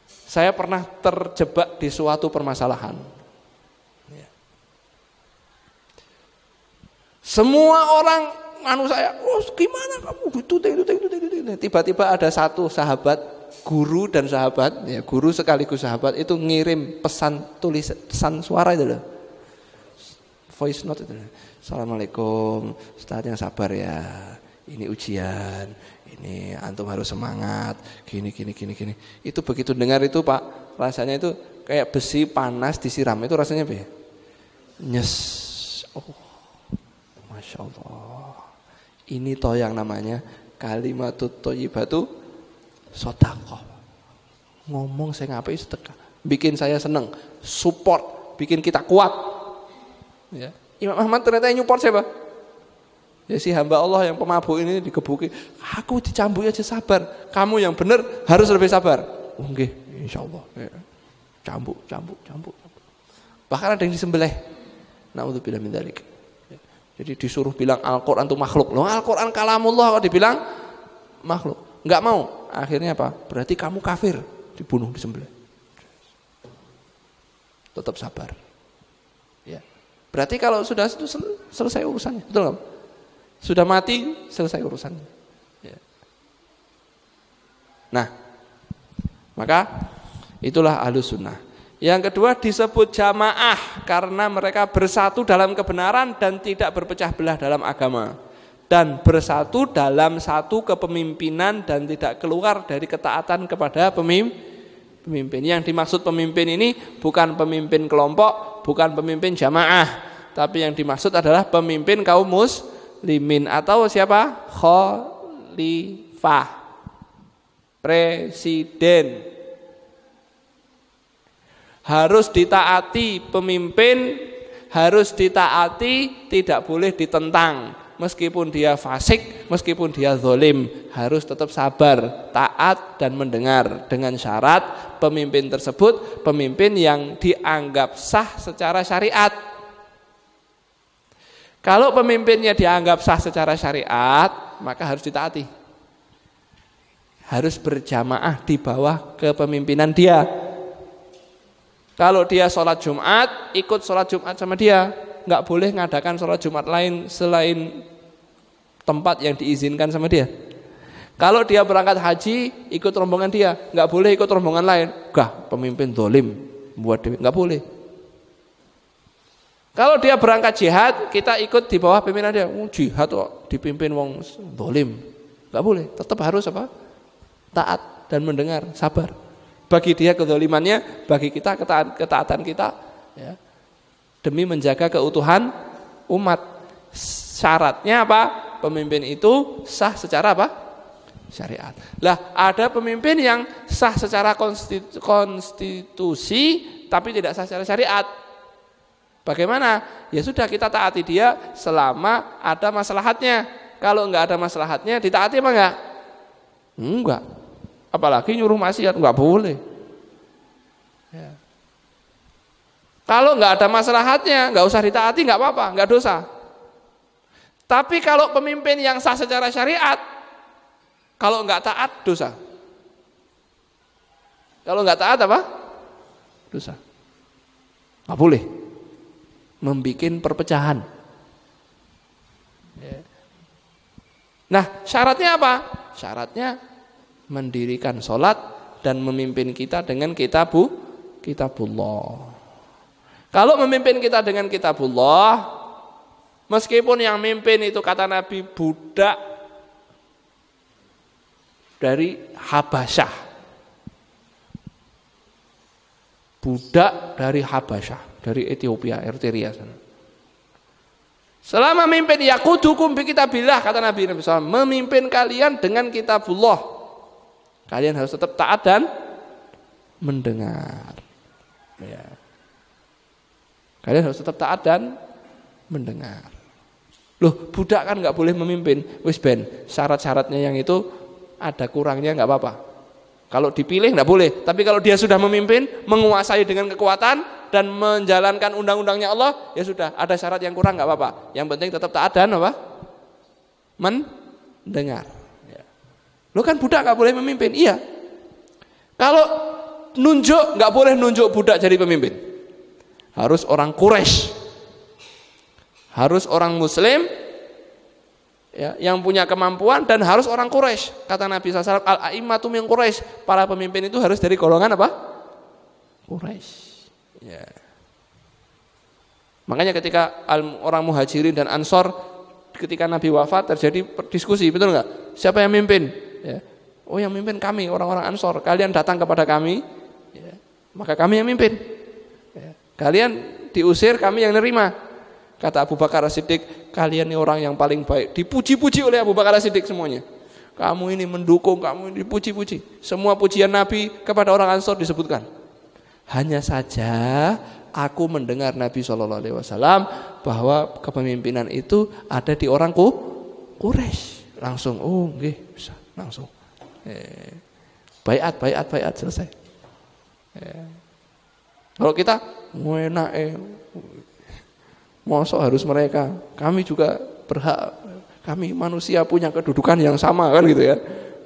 Saya pernah terjebak di suatu permasalahan. Ya. Semua orang saya, gimana kamu? Tiba-tiba ada satu sahabat, guru dan sahabat, ya, guru sekaligus sahabat itu ngirim pesan suara itu loh. Voice note itu. Assalamualaikum, Ustaz yang sabar ya. Ini ujian, ini antum harus semangat. Gini. Itu begitu dengar itu Pak, rasanya itu kayak besi panas disiram. Itu rasanya apa ya? Nyes. Oh, Masya Allah. Ini toh yang namanya kalimatut thayyibatu shadaqah. Ngomong saya ngapain sedekah. Bikin saya seneng, support, bikin kita kuat. Ya. Imam Ahmad ternyata yang nyupport siapa? Ya si hamba Allah yang pemabuk ini digebuki. Aku dicambuk aja sabar. Kamu yang benar harus lebih sabar. Nggih, insyaallah. Ya. Cambuk. Bahkan ada yang disembelih. Naudzubillah min dzalik. Ya. Jadi disuruh bilang Al-Qur'an itu makhluk. Loh, Al-Qur'an kalamullah kok dibilang makhluk. Enggak mau. Akhirnya apa? Berarti kamu kafir, dibunuh, disembelih. Tetap sabar. Ya. Berarti kalau sudah itu selesai urusannya, betul nggak? Sudah mati, selesai urusannya. Ya. Nah, maka itulah Ahlus Sunnah. Yang kedua disebut jamaah karena mereka bersatu dalam kebenaran dan tidak berpecah belah dalam agama. Dan bersatu dalam satu kepemimpinan dan tidak keluar dari ketaatan kepada pemimpin. Yang dimaksud pemimpin ini bukan pemimpin kelompok, bukan pemimpin jamaah, tapi yang dimaksud adalah pemimpin kaum muslimin atau siapa? Khalifah, presiden. Harus ditaati pemimpin, harus ditaati, tidak boleh ditentang. Meskipun dia fasik, meskipun dia zalim, harus tetap sabar, taat dan mendengar dengan syarat pemimpin tersebut pemimpin yang dianggap sah secara syariat. Kalau pemimpinnya dianggap sah secara syariat, maka harus ditaati. Harus berjamaah di bawah kepemimpinan dia. Kalau dia sholat Jumat, ikut sholat Jumat sama dia. Nggak boleh ngadakan sholat Jumat lain selain tempat yang diizinkan sama dia. Kalau dia berangkat haji, ikut rombongan dia, nggak boleh ikut rombongan lain. Pemimpin zalim buat dia, nggak boleh. Kalau dia berangkat jihad, kita ikut di bawah pimpinan dia. Jihad kok dipimpin wong zalim, nggak boleh. Tetap harus apa? Taat dan mendengar, sabar. Bagi dia kezalimannya, bagi kita ketaatan kita, ya. Demi menjaga keutuhan umat. Syaratnya apa? Pemimpin itu sah secara apa? Syariat. Lah, ada pemimpin yang sah secara konstitusi tapi tidak sah secara syariat. Bagaimana? Ya sudah, kita taati dia selama ada maslahatnya. Kalau enggak ada maslahatnya, ditaati apa enggak? Enggak. Apalagi nyuruh maksiat, enggak boleh. Ya. Kalau enggak ada maslahatnya, enggak usah ditaati, enggak apa-apa, enggak dosa. Tapi kalau pemimpin yang sah secara syariat, kalau enggak taat, dosa. Kalau enggak taat apa? Dosa. Enggak boleh. Membikin perpecahan. Ya. Nah, syaratnya apa? Syaratnya mendirikan sholat dan memimpin kita dengan kitabullah. Kalau memimpin kita dengan kitabullah, meskipun yang mimpin itu kata Nabi budak dari Habasyah. Budak dari Habasyah, dari Ethiopia, Eritrea sana. Selama memimpin yaqudukum bi kitabillah, kata Nabi SAW, memimpin kalian dengan kitabullah. Kalian harus tetap taat dan mendengar. Ya. Kalian harus tetap taat dan mendengar. Loh, budak kan nggak boleh memimpin. Wis ben, syarat-syaratnya yang itu ada kurangnya nggak apa-apa. Kalau dipilih nggak boleh. Tapi kalau dia sudah memimpin, menguasai dengan kekuatan dan menjalankan undang-undangnya Allah, ya sudah, ada syarat yang kurang nggak apa-apa. Yang penting tetap taat dan apa? Mendengar. Ya. Lo kan budak nggak boleh memimpin, iya. Kalau nunjuk nggak boleh nunjuk budak jadi pemimpin. Harus orang Quraisy, harus orang Muslim, ya, yang punya kemampuan dan harus orang Quraisy. Kata Nabi SAW, al-a'immatu min Quraisy, para pemimpin itu harus dari golongan apa? Quraisy. Ya. Makanya ketika orang Muhajirin dan Ansor, ketika Nabi wafat terjadi diskusi, betul nggak? Siapa yang mimpin? Ya. Oh, yang mimpin kami, orang-orang Ansor. Kalian datang kepada kami, ya, maka kami yang mimpin. Ya. Kalian diusir, kami yang nerima. Kata Abu Bakar As-Siddiq, kalian ini orang yang paling baik. Dipuji-puji oleh Abu Bakar As-Siddiq semuanya. Kamu ini mendukung, kamu ini dipuji-puji. Semua pujian Nabi kepada orang Ansor disebutkan. Hanya saja aku mendengar Nabi SAW bahwa kepemimpinan itu ada di orang Quraisy. Langsung, oh nggih, bisa langsung. Baiat selesai. Kalau kita enak, mosok harus mereka. Kami juga berhak. Kami manusia punya kedudukan yang sama kan gitu ya.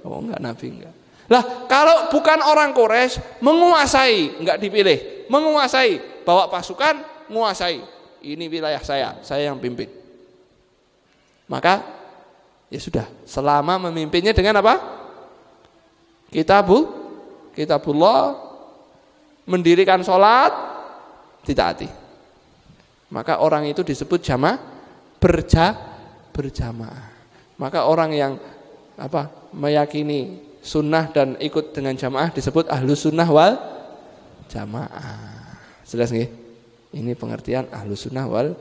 Oh enggak, Nabi enggak. Lah kalau bukan orang Quraisy, menguasai, enggak dipilih, menguasai, bawa pasukan, menguasai. Ini wilayah saya yang pimpin. Maka ya sudah, selama memimpinnya dengan apa? Kitabullah, mendirikan sholat, ditaati. Maka orang itu disebut berjamaah. Maka orang yang meyakini sunnah dan ikut dengan jamaah disebut ahlus sunnah wal jamaah. Jelas nggih? Ini pengertian ahlus sunnah wal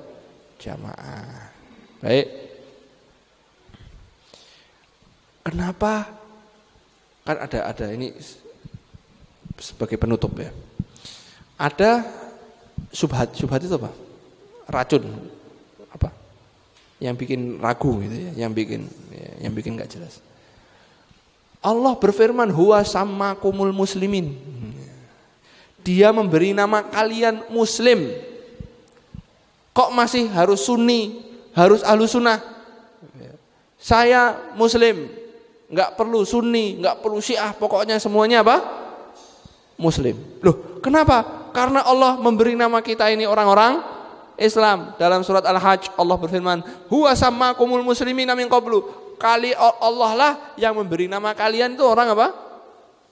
jamaah. Baik. Kenapa? Kan ada ini sebagai penutup ya. Ada subhat itu apa? Racun apa? Yang bikin ragu gitu ya, yang bikin enggak jelas. Allah berfirman, huwa sammakumul muslimin. Dia memberi nama kalian muslim. Kok masih harus sunni, harus ahlus sunnah? Saya muslim, enggak perlu sunni, enggak perlu syiah, pokoknya semuanya apa? Muslim. Loh, kenapa? Karena Allah memberi nama kita ini orang-orang Islam. Dalam surat Al-Hajj Allah berfirman, huwa sammakumul muslimina min qablu. Kali Allah lah yang memberi nama kalian itu orang apa?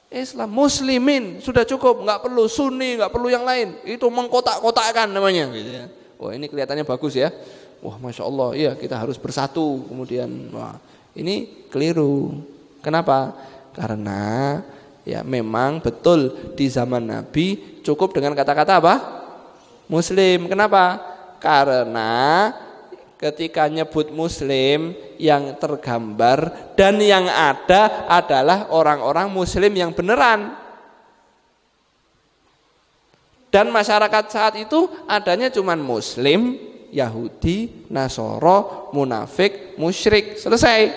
Islam, muslimin, sudah cukup, nggak perlu sunni, nggak perlu yang lain. Itu mengkotak-kotakkan namanya. Gitu ya. Wah, ini kelihatannya bagus ya. Wah, masya Allah, iya kita harus bersatu. Kemudian, wah, ini keliru. Kenapa? Karena ya memang betul di zaman Nabi cukup dengan kata-kata apa? Muslim. Kenapa? Karena ketika nyebut muslim yang tergambar dan yang ada adalah orang-orang muslim yang beneran. Dan masyarakat saat itu adanya cuman Muslim, Yahudi, Nasoro, munafik, musyrik, selesai.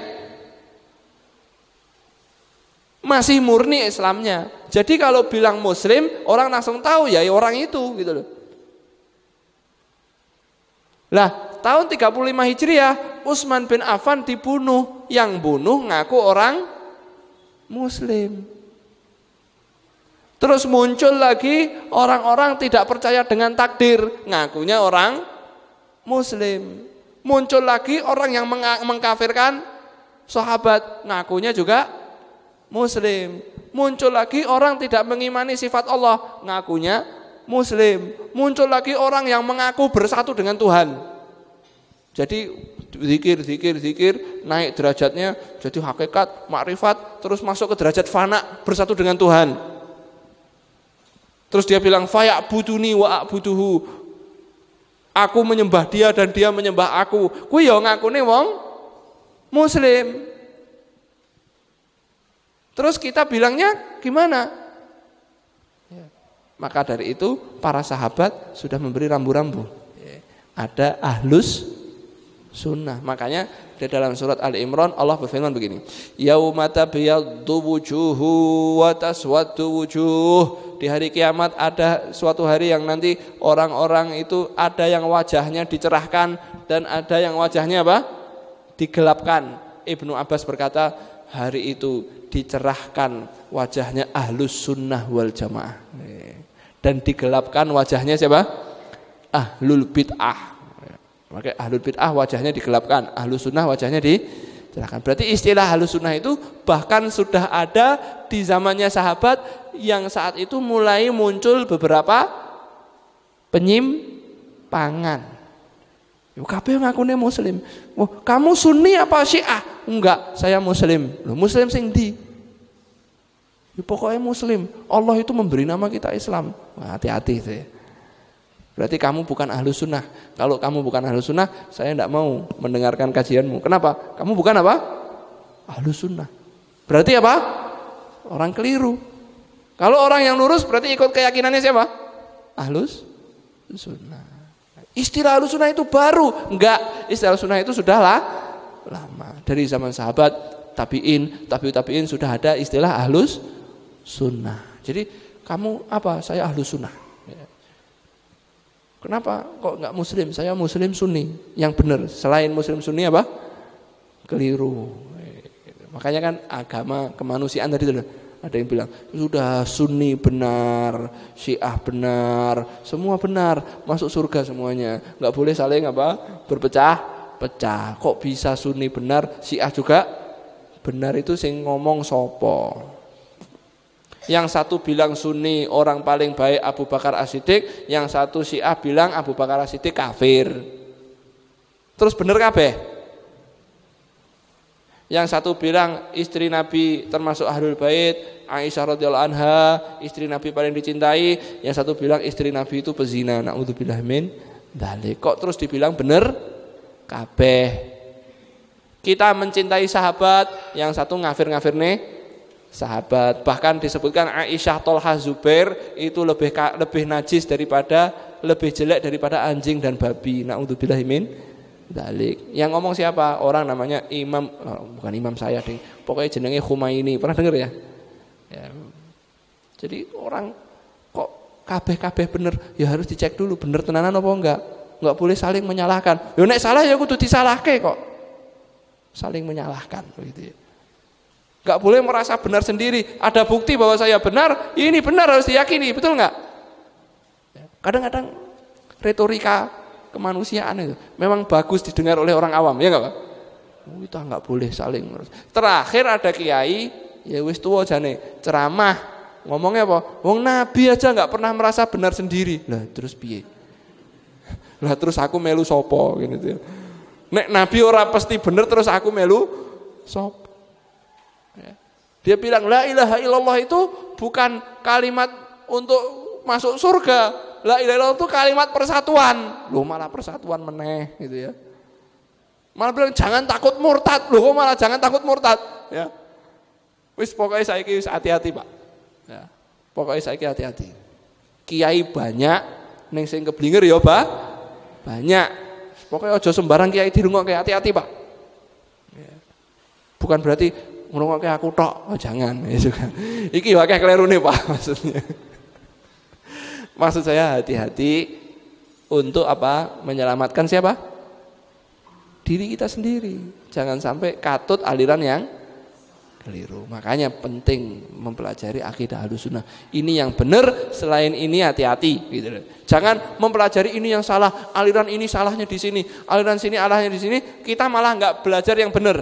Masih murni Islamnya. Jadi kalau bilang Muslim, orang langsung tahu ya orang itu gitu loh. Lah, tahun 35 Hijriah, Utsman bin Affan dibunuh. Yang bunuh ngaku orang Muslim. Terus muncul lagi orang-orang tidak percaya dengan takdir, ngakunya orang Muslim. Muncul lagi orang yang mengkafirkan sahabat, ngakunya juga Muslim. Muncul lagi orang tidak mengimani sifat Allah, ngakunya Muslim. Muncul lagi orang yang mengaku bersatu dengan Tuhan. Jadi zikir, naik derajatnya jadi hakikat, makrifat, terus masuk ke derajat fana, bersatu dengan Tuhan. Terus dia bilang faya'buduni wa a'buduhu. Aku menyembah dia dan dia menyembah aku. Kuwi ya ngakune wong Muslim. Terus kita bilangnya gimana? Maka dari itu para sahabat sudah memberi rambu-rambu. Ada ahlus sunnah. Makanya di dalam surat Ali Imran Allah berfirman begini, yauma tabyaddu wujuhu wa taswaddu wujuh. Di hari kiamat ada suatu hari yang nanti orang-orang itu ada yang wajahnya dicerahkan dan ada yang wajahnya apa? Digelapkan. Ibnu Abbas berkata hari itu dicerahkan wajahnya ahlus sunnah wal jamaah dan digelapkan wajahnya siapa? Ahlul bid'ah. Maka ahlul bid'ah wajahnya digelapkan, ahlus sunnah wajahnya dicerahkan. Berarti istilah ahlus sunnah itu bahkan sudah ada di zamannya sahabat yang saat itu mulai muncul beberapa penyimpangan. Kabeh ngakune Muslim. Oh, kamu Sunni apa Syiah? Enggak, saya Muslim. Loh, Muslim sing ndi? Ya, pokoknya Muslim. Allah itu memberi nama kita Islam. Wah, hati-hati saya. Berarti kamu bukan ahlus sunnah. Kalau kamu bukan ahlus sunnah, saya tidak mau mendengarkan kajianmu. Kenapa? Kamu bukan apa? Ahlus sunnah. Berarti apa? Orang keliru. Kalau orang yang lurus berarti ikut keyakinannya siapa? Ahlus sunnah. Istilah ahlus sunnah itu baru. Enggak, istilah ahlus sunnah itu sudah lama. Dari zaman sahabat, tabi'in sudah ada istilah ahlus sunnah. Jadi kamu apa? Saya ahlus sunnah. Kenapa kok enggak Muslim? Saya Muslim Sunni. Yang benar, selain Muslim Sunni apa? Keliru. Makanya kan agama kemanusiaan tadi itu ada yang bilang sudah Sunni benar, Syiah benar, semua benar, masuk surga semuanya. Enggak boleh saling apa? Berpecah-pecah. Kok bisa Sunni benar, Syiah juga benar? Itu sing ngomong sopo? Yang satu bilang Sunni orang paling baik Abu Bakar As-Siddiq, yang satu Syiah bilang Abu Bakar As-Siddiq kafir. Terus bener kabeh? Yang satu bilang istri Nabi termasuk Ahlul Bait, Aisyah radhiyallahu anha, istri Nabi paling dicintai, yang satu bilang istri Nabi itu pezina, naudzubillah min dzalik. Kok terus dibilang bener kabeh? Kita mencintai sahabat, yang satu ngafir-ngafir nih sahabat. Bahkan disebutkan Aisyah, Tolha, Zubair itu lebih najis daripada, lebih jelek daripada anjing dan babi. Naudzubillah min dzalik. Yang ngomong siapa? Orang namanya Imam, bukan imam saya ding. Pokoknya jenenge Khumaini. Pernah dengar ya? Ya. Jadi orang kok kabeh bener, ya harus dicek dulu bener tenanan apa enggak. Enggak boleh saling menyalahkan. Yo nek salah ya kudu disalahke kok. Saling menyalahkan begitu ya. Enggak boleh merasa benar sendiri. Ada bukti bahwa saya benar, ini benar harus diyakini, betul enggak? Kadang-kadang retorika kemanusiaan itu memang bagus didengar oleh orang awam, ya enggak Pak? Kita enggak boleh saling. Terakhir ada kiai, ya wis tuwa jane, ceramah, ngomongnya apa? Wong Nabi aja enggak pernah merasa benar sendiri. Lah terus piye? Lah terus aku melu sapa gitu ya. Nek Nabi ora pasti bener terus aku melu sapa? Dia bilang la ilaha illallah itu bukan kalimat untuk masuk surga. La ilaha illallah itu kalimat persatuan. Loh malah persatuan meneh gitu ya. Malah bilang jangan takut murtad. Loh malah jangan takut murtad ya. Wis pokoknya saiki wis hati-hati Pak. Ya. Pokoknya saiki hati-hati. Kiai banyak, ning sing keblinger ya banyak. Pokoknya aja sembarang kiai dirungokke, hati-hati Pak. Bukan berarti ngrungokke aku tok, oh jangan. Ya juga. Iki akeh klerune Pak maksudnya. Maksud saya hati-hati untuk apa? Menyelamatkan siapa? Diri kita sendiri. Jangan sampai katut aliran yang keliru. Makanya penting mempelajari akidah Ahlussunnah. Ini yang benar, selain ini hati-hati gitu. Jangan mempelajari ini yang salah, aliran ini salahnya di sini, aliran sini salahnya di sini, kita malah enggak belajar yang benar.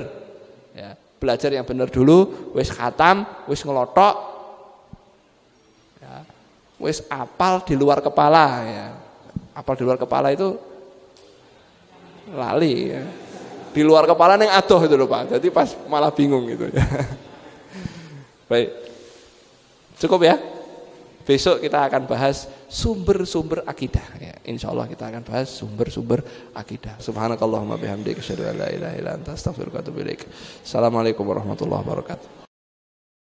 Ya, belajar yang benar dulu, wis khatam, wis ngelotok. Ya, wis apal di luar kepala ya. Apal di luar kepala itu lali ya. Di luar kepala neng adoh itu loh Pak. Jadi pas malah bingung gitu ya. Baik. Cukup ya. Besok kita akan bahas sumber-sumber akidah ya. Insyaallah kita akan bahas sumber-sumber akidah. Subhanakallahumma bihamdika asyhadu an la ilaha illa anta astaghfiruka wa atubu ilaik. Assalamualaikum warahmatullahi wabarakatuh.